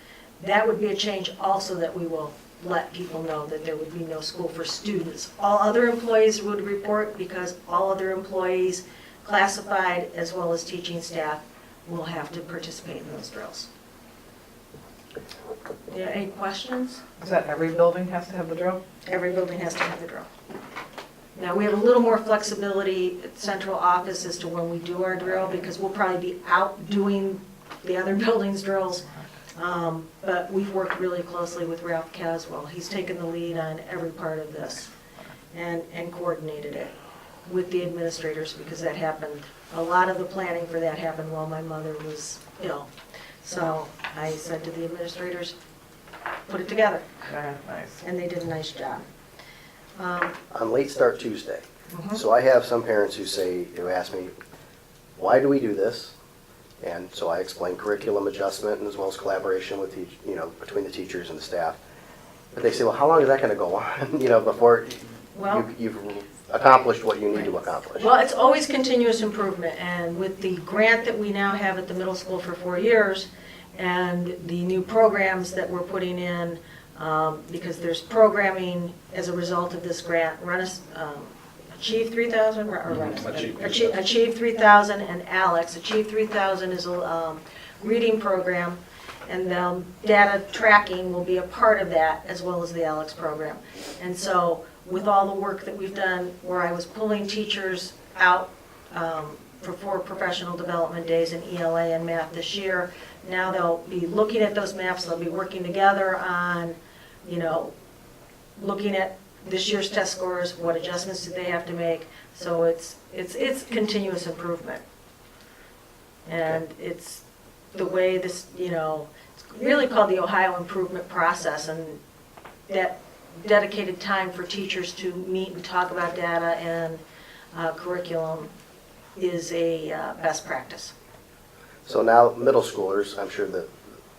that would be a change also that we will let people know that there would be no school for students. All other employees would report because all other employees, classified as well as teaching staff, will have to participate in those drills. Yeah, any questions? Is that every building has to have the drill? Every building has to have the drill. Now, we have a little more flexibility at central office as to when we do our drill, because we'll probably be out doing the other buildings' drills. But we've worked really closely with Ralph Caswell. He's taken the lead on every part of this and coordinated it with the administrators, because that happened, a lot of the planning for that happened while my mother was ill. So I said to the administrators, put it together. Yeah, nice. And they did a nice job. On Late Start Tuesday. So I have some parents who ask me, why do we do this? And so I explain curriculum adjustment and as well as collaboration with between the teachers and the staff. But they say, well, how long is that going to go on? Before you've accomplished what you need to accomplish. Well, it's always continuous improvement, and with the grant that we now have at the middle school for 4 years, and the new programs that we're putting in, because there's programming as a result of this grant, Achieve 3000, Achieve 3000 and Alex. Achieve 3000 is a reading program, and data tracking will be a part of that, as well as the Alex program. And so with all the work that we've done, where I was pulling teachers out for 4 professional development days in ELA and math this year, now they'll be looking at those maps, they'll be working together on, looking at this year's test scores, what adjustments did they have to make. So it's continuous improvement. And it's the way this, it's really called the Ohio Improvement Process, and that dedicated time for teachers to meet and talk about data and curriculum is a best practice. So now middle schoolers, I'm sure that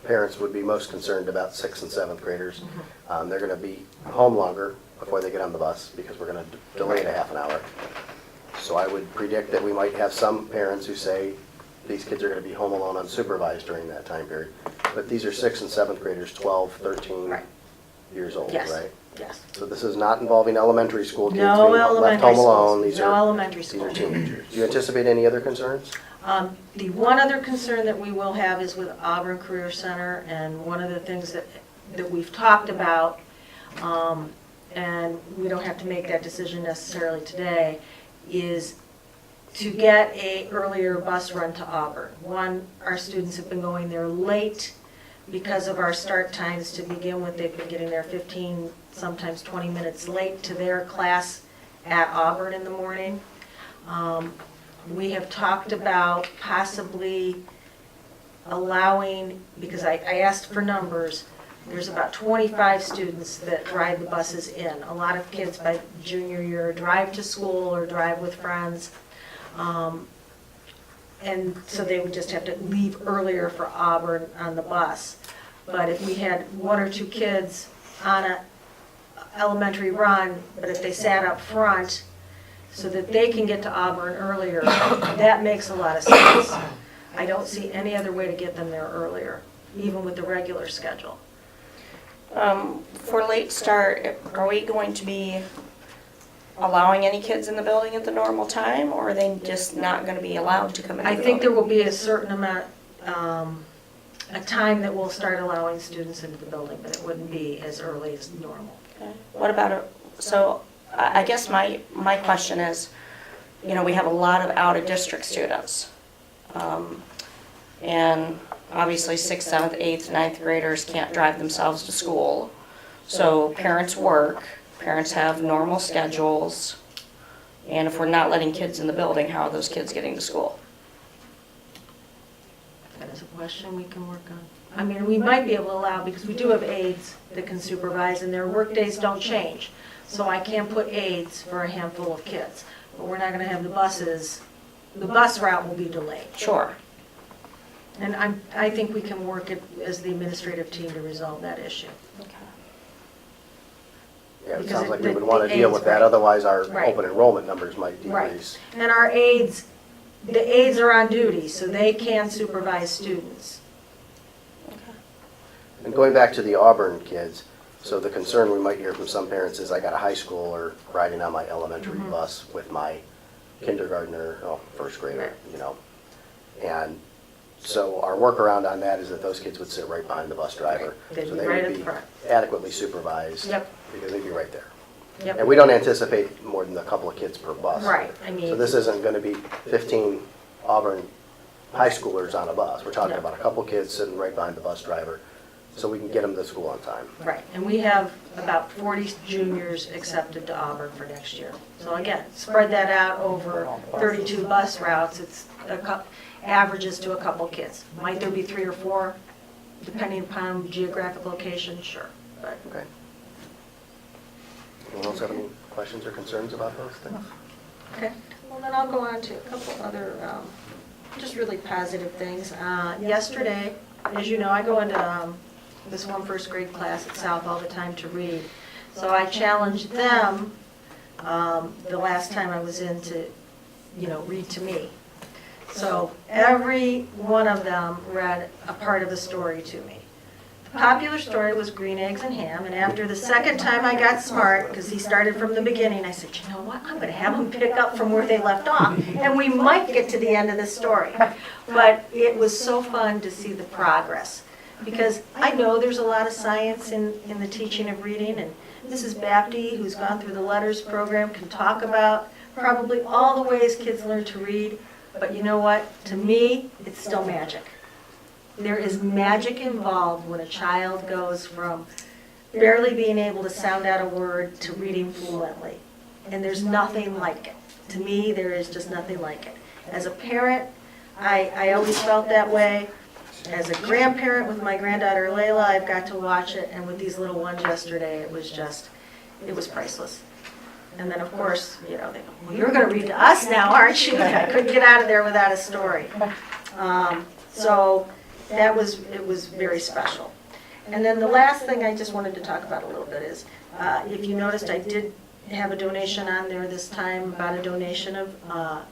parents would be most concerned about 6th and 7th graders. They're going to be home longer before they get on the bus because we're going to delay it a half an hour. So I would predict that we might have some parents who say these kids are going to be home alone unsupervised during that time period. But these are 6th and 7th graders, 12, 13 Right. years old, Yes. right? Yes. So this is not involving elementary school kids No being left elementary home alone. schools. These No are elementary these are schools. teenagers. Do you anticipate any other concerns? The one other concern that we will have is with Auburn Career Center, and one of the things that we've talked about, and we don't have to make that decision necessarily today, is to get a earlier bus run to Auburn. One, our students have been going there late because of our start times to begin with. They've been getting there 15, sometimes 20 minutes late to their class at Auburn in the morning. We have talked about possibly allowing, because I asked for numbers, there's about 25 students that ride the buses in. A lot of kids by junior year drive to school or drive with friends. And so they would just have to leave earlier for Auburn on the bus. But if we had 1 or 2 kids on a elementary run, but if they sat up front so that they can get to Auburn earlier, that makes a lot of sense. I don't see any other way to get them there earlier, even with the regular schedule. For late start, are we going to be allowing any kids in the building at the normal time, or are they just not going to be allowed to come in the I building? think there will be a certain amount, a time that we'll start allowing students into the building, but it wouldn't be as early as normal. Okay. What about, so I guess my question is, you know, we have a lot of out-of-district students. And obviously 6th, 7th, 8th, 9th graders can't drive themselves to school. So parents work, parents have normal schedules. And if we're not letting kids in the building, how are those kids getting to school? That is a question we can work on. I mean, we might be able to allow, because we do have aides that can supervise, and their work days don't change. So I can put aides for a handful of kids, but we're not gonna have the buses, the bus route will be delayed. Sure. And I think we can work it as the administrative team to resolve that issue. Okay. Yeah, it Because sounds like we the- would want the to deal aides, with that, right. otherwise our Right. open enrollment numbers might Right. decrease. And our aides, the aides are on duty, so they can supervise students. And going back to the Auburn kids, so the concern we might hear from some parents is I got a high schooler riding on my elementary Mm-hmm. bus with my kindergartner, first grader, you know. And so our workaround on that is that those kids would sit right behind the bus driver. They'd So be they right would at be the front. adequately supervised. Yep. Because they'd be right there. Yep. And we don't anticipate more than a couple of kids per bus. Right, I mean. So this isn't going to be 15 Auburn high schoolers on a bus. We're talking No. about a couple kids sitting right behind the bus driver, so we can get them to school on time. Right, and we have about 40 juniors accepted to Auburn for next year. So again, spread that out over 32 bus routes, it's averages to a couple kids. Might there be 3 or 4, depending upon geographic location, sure, but. Okay. Anyone else have any questions or concerns about those things? Okay, well then I'll go on to a couple other, just really positive things. Yesterday, as you know, I go into this one first grade class at South all the time to read. So I challenged them the last time I was in to, read to me. So every one of them read a part of the story to me. The popular story was Green Eggs and Ham, and after the second time I got smart, because he started from the beginning, I said, you know what, I'm going to have them pick up from where they left off, and we might get to the end of the story. But it was so fun to see the progress, because I know there's a lot of science in the teaching of reading, and Mrs. Bapty, who's gone through the Letters program, can talk about probably all the ways kids learn to read, but you know what, to me, it's still magic. There is magic involved when a child goes from barely being able to sound out a word to reading fluently. And there's nothing like it. To me, there is just nothing like it. As a parent, I always felt that way. As a grandparent with my granddaughter Layla, I've got to watch it. And with these little ones yesterday, it was priceless. And then, of course, they go, well, you're going to read to us now, aren't you? I couldn't get out of there without a story. So it was very special. And then the last thing I just wanted to talk about a little bit is, if you noticed, I did have a donation on there this time about a donation of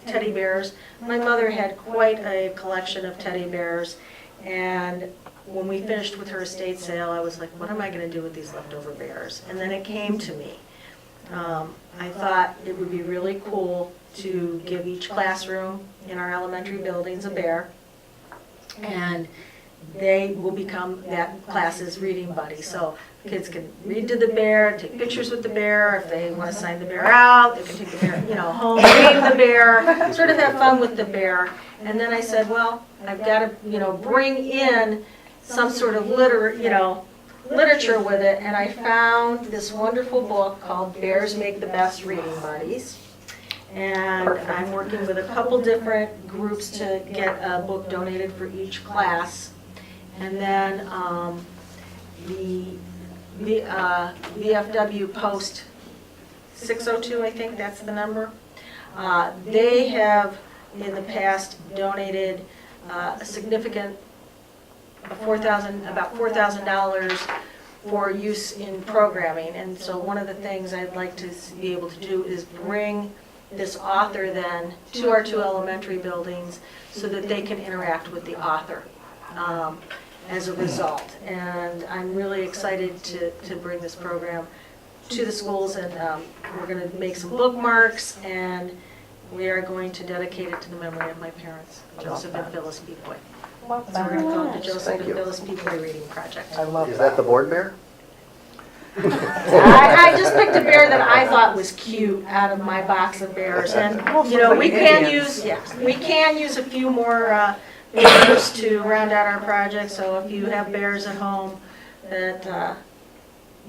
teddy bears. My mother had quite a collection of teddy bears, and when we finished with her estate sale, I was like, what am I going to do with these leftover bears? And then it came to me. I thought it would be really cool to give each classroom in our elementary buildings a bear, and they will become that class's reading buddy. So kids can read to the bear, take pictures with the bear. If they want to sign the bear out, they can take the bear, home, name the bear, sort of have fun with the bear. And then I said, well, I've got to, bring in some sort of literature with it. And I found this wonderful book called Bears Make the Best Reading Buddies. And I'm working with a couple different groups to get a book donated for each class. And then the VFW Post 602, I think that's the number. They have in the past donated a significant about $4,000 for use in programming. And so one of the things I'd like to be able to do is bring this author then to our 2 elementary buildings so that they can interact with the author as a result. And I'm really excited to bring this program to the schools, and we're going to make some bookmarks, and we are going to dedicate it to the memory of my parents, Joseph and Phyllis Peapoy. So we're going to call it the Joseph Thank and you. Phyllis Peapoy Reading Project. I love Is that the board bear? I just picked a bear that I thought was cute out of my box of bears, and we can use a few more bears to round out our project. So if you have bears at home that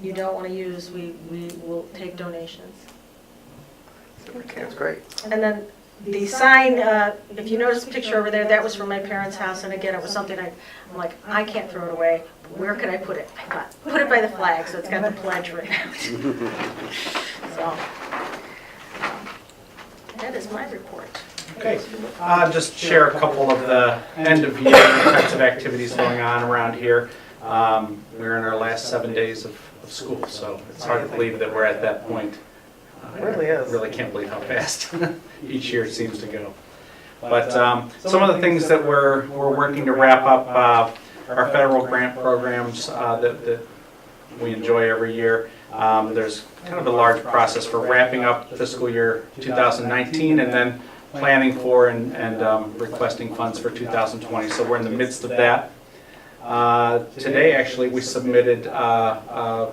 you don't want to use, we will take donations. That's great. And then the sign, if you notice the picture over there, that was from my parents' house, and again, it was something I'm like, I can't throw it away. Where could I put it? I thought, put it by the flag, so it's got the pledge written out. So, that is my report. Okay, just share a couple of the end of year types of activities going on around here. We're in our last 7 days of school, so it's hard to believe that we're at that point. It really is. I really can't believe how fast each year seems to go. But some of the things that we're working to wrap up our federal grant programs that we enjoy every year. There's kind of a large process for wrapping up fiscal year 2019 and then planning for and requesting funds for 2020. So we're in the midst of that. Today, actually, we submitted a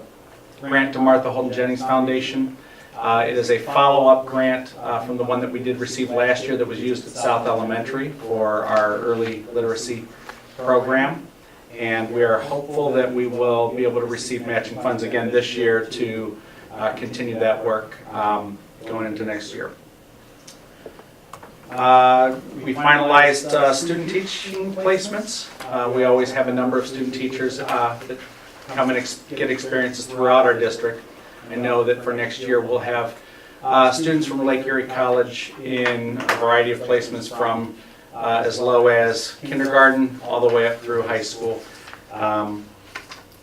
grant to Martha Holden Jennings Foundation. It is a follow-up grant from the one that we did receive last year that was used at South Elementary for our early literacy program. And we are hopeful that we will be able to receive matching funds again this year to continue that work going into next year. We finalized student teaching placements. We always have a number of student teachers that come and get experiences throughout our district. I know that for next year we'll have students from Lake Erie College in a variety of placements from as low as kindergarten all the way up through high school.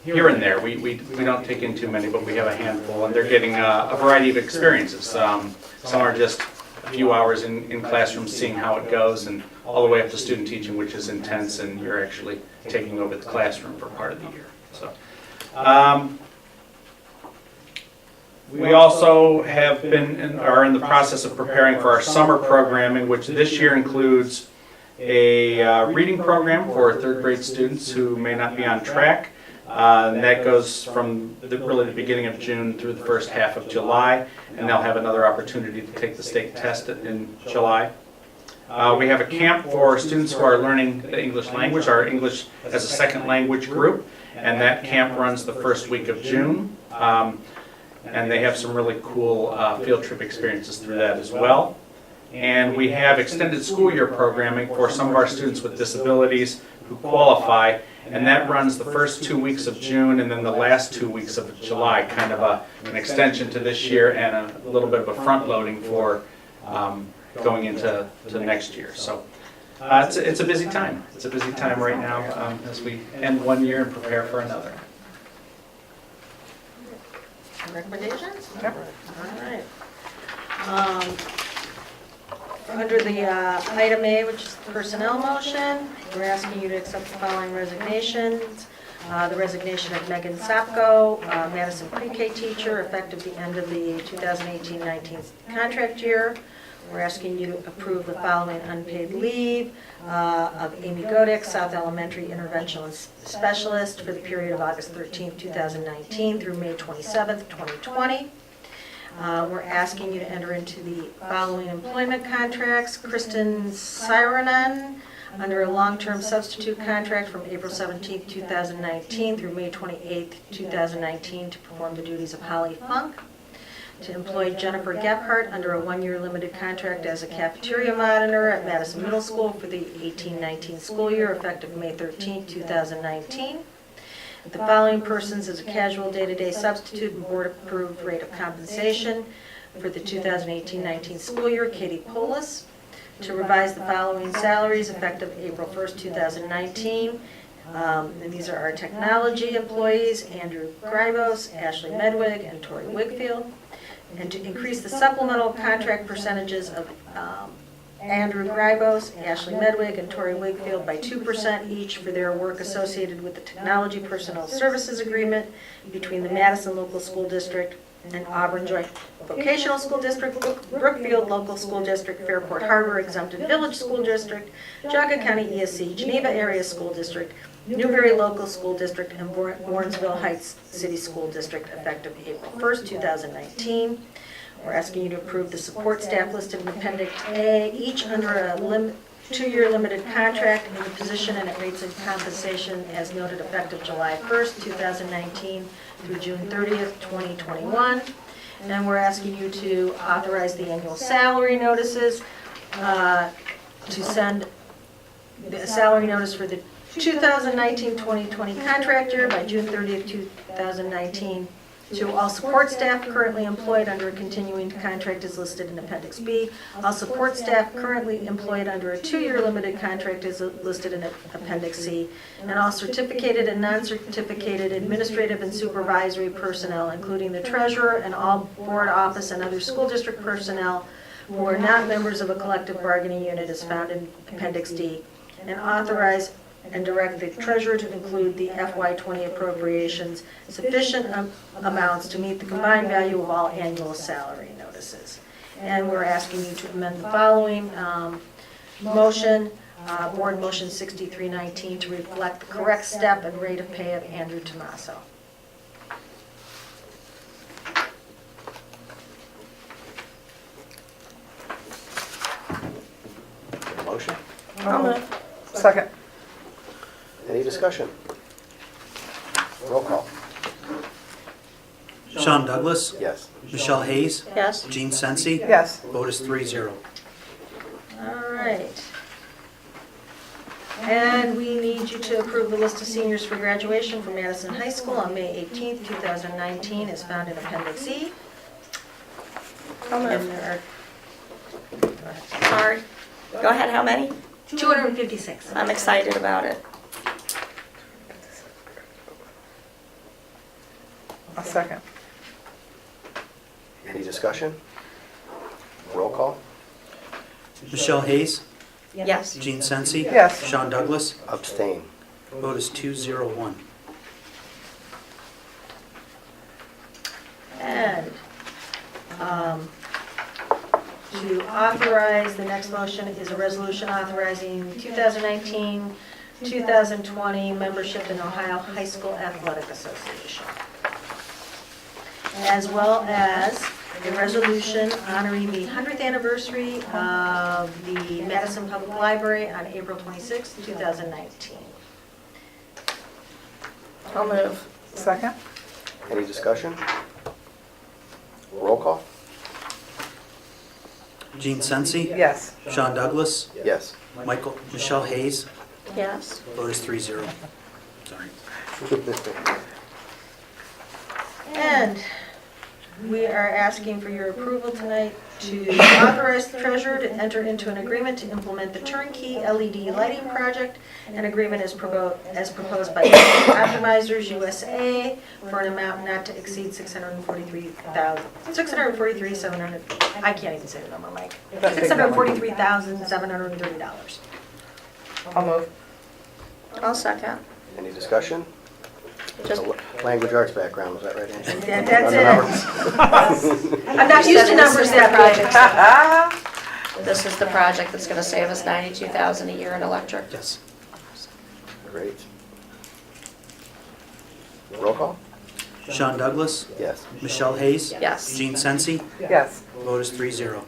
Here and there, we don't take in too many, but we have a handful, and they're getting a variety of experiences. Some are just a few hours in classrooms seeing how it goes, and all the way up to student teaching, which is intense, and you're actually taking over the classroom for part of the year. So. We also have are in the process of preparing for our summer programming, which this year includes a reading program for third grade students who may not be on track. And that goes from really the beginning of June through the first half of July, and they'll have another opportunity to take the state test in July. We have a camp for students who are learning the English language, our English as a second language group, and that camp runs the first week of June. And they have some really cool field trip experiences through that as well. And we have extended school year programming for some of our students with disabilities who qualify, and that runs the first 2 weeks of June and then the last 2 weeks of July, kind of an extension to this year and a little bit of a front loading for going into next year. So it's a busy time. It's a busy time right now as we end one year and prepare for another. Recommendations? Yep. All right. Under the item A, which is the personnel motion, we're asking you to accept the following resignations. The resignation of Megan Sapko, Madison pre-K teacher, effective the end of the 2018-19 contract year. We're asking you to approve the following unpaid leave of Amy Godick, South Elementary Interventional Specialist, for the period of August 13th, 2019 through May 27th, 2020. We're asking you to enter into the following employment contracts. Kristen Siranen, under a long-term substitute contract from April 17th, 2019 through May 28th, 2019 to perform the duties of Holly Funk. To employ Jennifer Gephardt under a one-year limited contract as a cafeteria monitor at Madison Middle School for the 18-19 school year, effective May 13th, 2019. The following persons as a casual day-to-day substitute and board-approved rate of compensation for the 2018-19 school year: Katie Polis. To revise the following salaries effective April 1st, 2019. And these are our technology employees: Andrew Gribos, Ashley Medwig, and Tori Wigfield. And to increase the supplemental contract percentages of Andrew Gribos, Ashley Medwig, and Tori Wigfield by 2% each for their work associated with the Technology Personnel Services Agreement between the Madison Local School District and Auburn Joint Vocational School District, Brookfield Local School District, Fairport Harbor Exempted Village School District, Jaga County ESC, Geneva Area School District, Newberry Local School District, and Warrensville Heights City School District, effective April 1st, 2019. We're asking you to approve the support staff listed in Appendix A, each under a 2-year limited contract in the position and at rates of compensation as noted, effective July 1st, 2019 through June 30th, 2021. And we're asking you to authorize the annual salary notices, to send the salary notice for the 2019-2020 contract year by June 30th, 2019 to all support staff currently employed under a continuing contract as listed in Appendix B, all support staff currently employed under a 2-year limited contract as listed in Appendix C, and all certificated and non-certificated administrative and supervisory personnel, including the treasurer and all board office and other school district personnel who are not members of a collective bargaining unit as found in Appendix D, and authorize and direct the treasurer to include the FY20 appropriations sufficient amounts to meet the combined value of all annual salary notices. And we're asking you to amend the following motion, Board Motion 6319, to reflect the correct step and rate of pay of Andrew Tomaso. Motion? I'll move. Second. Any discussion? Roll call. Sean Douglas, Yes. Michelle Hayes, Yes. Gene Sensi, Yes. vote is 3-0. All right. And we need you to approve the list of seniors for graduation from Madison High School on May 18th, 2019, as found in Appendix E. I'll And move. there Sorry. Go ahead, how many? are 256. I'm excited about it. A second. Any discussion? Roll call. Michelle Hayes, Yes. Gene Sensi, Yes. Sean Douglas, Abstain. vote is 2-0-1. And to authorize, the next motion is a resolution authorizing 2019-2020 membership in Ohio High School Athletic Association, as well as a resolution honoring the 100th anniversary of the Madison Public Library on April 26, 2019. I'll move. Second. Any discussion? Roll call. Gene Sensi, Yes. Sean Douglas, Yes. Michelle Hayes, Yes. vote is 3-0. Sorry. And we are asking for your approval tonight to authorize the treasurer to enter into an agreement to implement the turnkey LED lighting project. An agreement is proposed by Optimizers USA for an amount not to exceed $643,700. I can't even say the number, Mike. $643,730. I'll move. I'll second. Any discussion? Just- Language arts background, was that right, Angie? That's On the it. I'm not used to numbers that big. This is the project that's gonna save us $92,000 a year in electric. Yes. Great. Roll call? Sean Douglas, Yes. Michelle Hayes, Yes. Gene Sensi, Yes. vote is 3-0.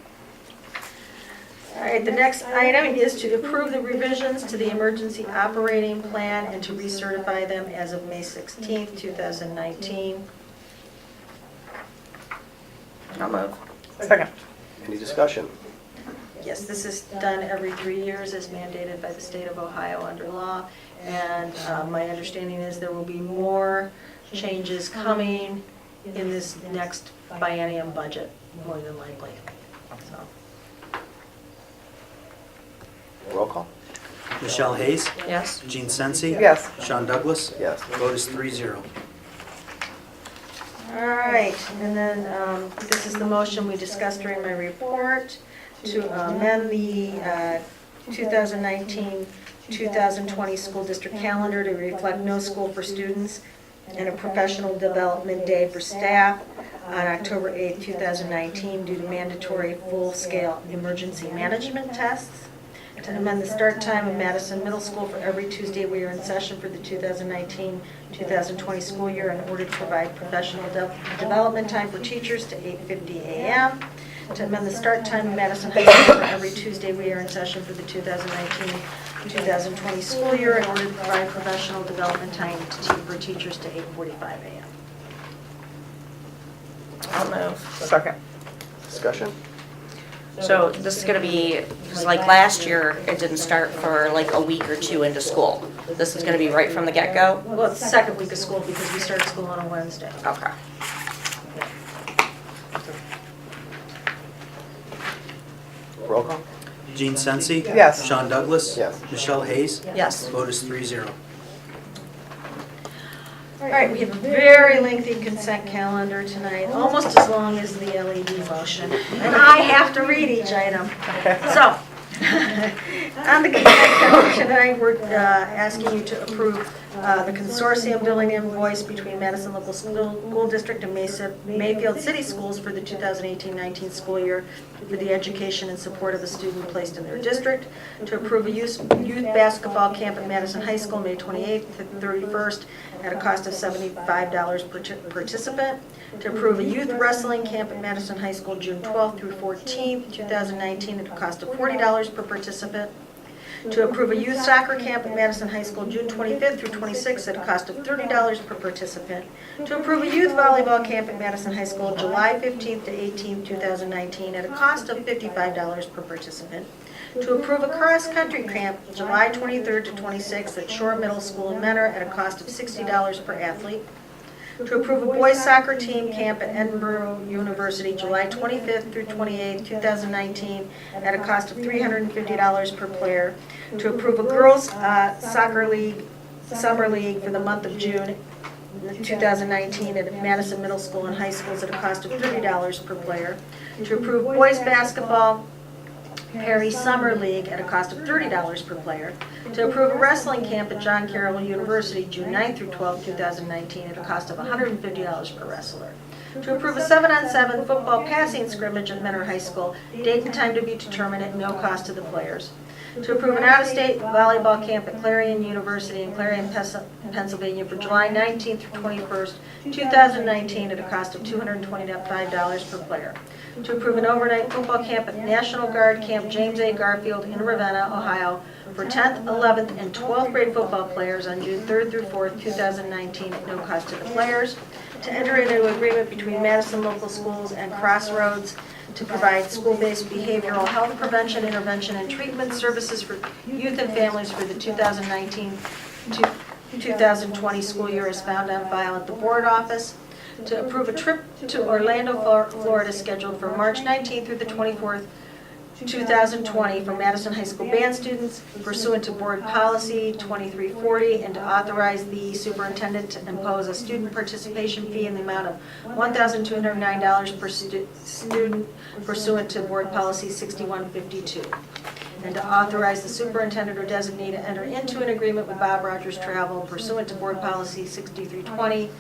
All right, the next item is to approve the revisions to the emergency operating plan and to recertify them as of May 16th, 2019. I'll move. Second. Any discussion? Yes, this is done every 3 years as mandated by the state of Ohio under law. And my understanding is there will be more changes coming in this next biennium budget, more than likely. So, Roll call? Michelle Hayes, Yes. Gene Sensi, Yes. Sean Douglas, Yes. vote is 3-0. all right, and then this is the motion we discussed during my report to amend the 2019-2020 school district calendar to reflect no school for students and a professional development day for staff on October 8th, 2019 due to mandatory full-scale emergency management tests. To amend the start time of Madison Middle School for every Tuesday we are in session for the 2019-2020 school year in order to provide professional development time for teachers to 8:50 a.m. To amend the start time of Madison High School for every Tuesday we are in session for the 2019-2020 school year in order to provide professional development time for teachers to 8:45 a.m. I'll move. Second. Discussion? So this is gonna be, because like last year, it didn't start for like a week or two into school. This is gonna be right from the get-go? Well, it's the second week of school because we start school on a Wednesday. Okay. Roll call? Gene Sensi, Yes. Sean Douglas, Yes. Michelle Hayes, Yes. vote is 3-0. All right, we have a very lengthy consent calendar tonight, almost as long as the LED motion, and I have to read each item. So, on the consent calendar tonight, we're asking you to approve the consortium billing invoice between Madison Local School District and Mayfield City Schools for the 2018-19 school year for the education and support of the student placed in their district, to approve a youth basketball camp at Madison High School May 28th to 31st at a cost of $75 per participant, to approve a youth wrestling camp at Madison High School June 12th through 14th, 2019 at a cost of $40 per participant, to approve a youth soccer camp at Madison High School June 25th through 26th at a cost of $30 per participant, to approve a youth volleyball camp at Madison High School July 15th to 18th, 2019 at a cost of $55 per participant, to approve a cross-country camp July 23rd to 26th at Shore Middle School in Mentor at a cost of $60 per athlete, to approve a boys soccer team camp at Edinburgh University July 25th through 28th, 2019 at a cost of $350 per player, to approve a girls soccer league, summer league for the month of June 2019 at Madison Middle School and high schools at a cost of $30 per player, to approve boys basketball Perry Summer League at a cost of $30 per player, to approve a wrestling camp at John Carroll University June 9th through 12th, 2019 at a cost of $150 per wrestler, to approve a 7-on-7 football passing scrimmage at Mentor High School, date and time to be determined at no cost to the players, to approve an out-of-state volleyball camp at Clarion University in Clarion, Pennsylvania for July 19th through 21st, 2019 at a cost of $225 per player, to approve an overnight football camp at National Guard Camp James A. Garfield in Ravenna, Ohio for 10th, 11th, and 12th grade football players on June 3rd through 4th, 2019 at no cost to the players, to enter into an agreement between Madison Local Schools and Crossroads to provide school-based behavioral health prevention, intervention, and treatment services for youth and families for the 2019 to 2020 school year as found on file at the board office, to approve a trip to Orlando, Florida scheduled for March 19th through the 24th, 2020 for Madison High School band students pursuant to Board Policy 2340, and to authorize the superintendent to impose a student participation fee in the amount of $1,209 per student pursuant to Board Policy 6152. And to authorize the superintendent or designee to enter into an agreement with Bob Rogers Travel pursuant to Board Policy 6320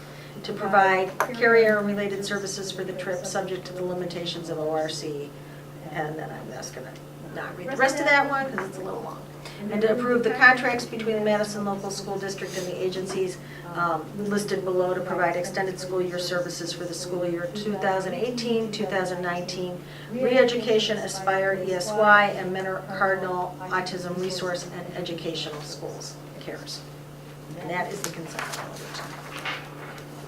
to provide carrier-related services for the trip, subject to the limitations of ORC. And then I'm just going to not read the rest of that one because it's a little long. And to approve the contracts between the Madison Local School District and the agencies listed below to provide extended school year services for the school year 2018-2019, Re-Education, Aspire, ESY, and Mentor Cardinal Autism Resource and Educational Schools, CARES. And that is the consent calendar.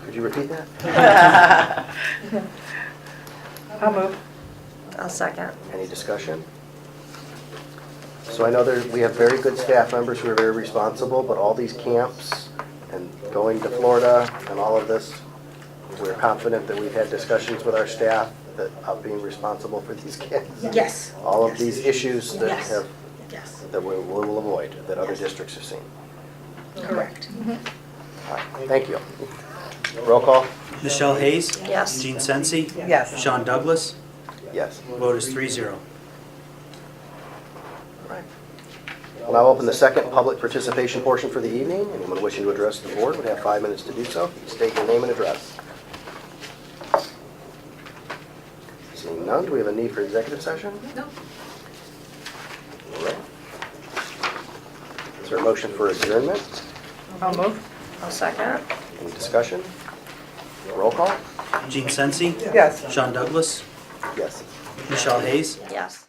Could you repeat that? I'll move. I'll second. Any discussion? So I know we have very good staff members who are very responsible, but all these camps and going to Florida and all of this, we're confident that we've had discussions with our staff of being responsible for these kids. Yes. All of these issues that Yes. have, Yes, that we will avoid, that other districts have seen. correct. All right, thank you. Roll call? Michelle Hayes? Yes. Gene Sensi? Yes. Sean Douglas? Yes. Vote is 3-0. Right. We'll now open the second public participation portion for the evening. Anyone wishing to address the board would have 5 minutes to do so. Please state your name and address. Seeing none, do we have a need for executive session? No. All right. Is there a motion for adjournment? I'll move. I'll second. Any discussion? Roll call? Gene Sensi? Yes. Sean Douglas? Yes. Michelle Hayes? Yes.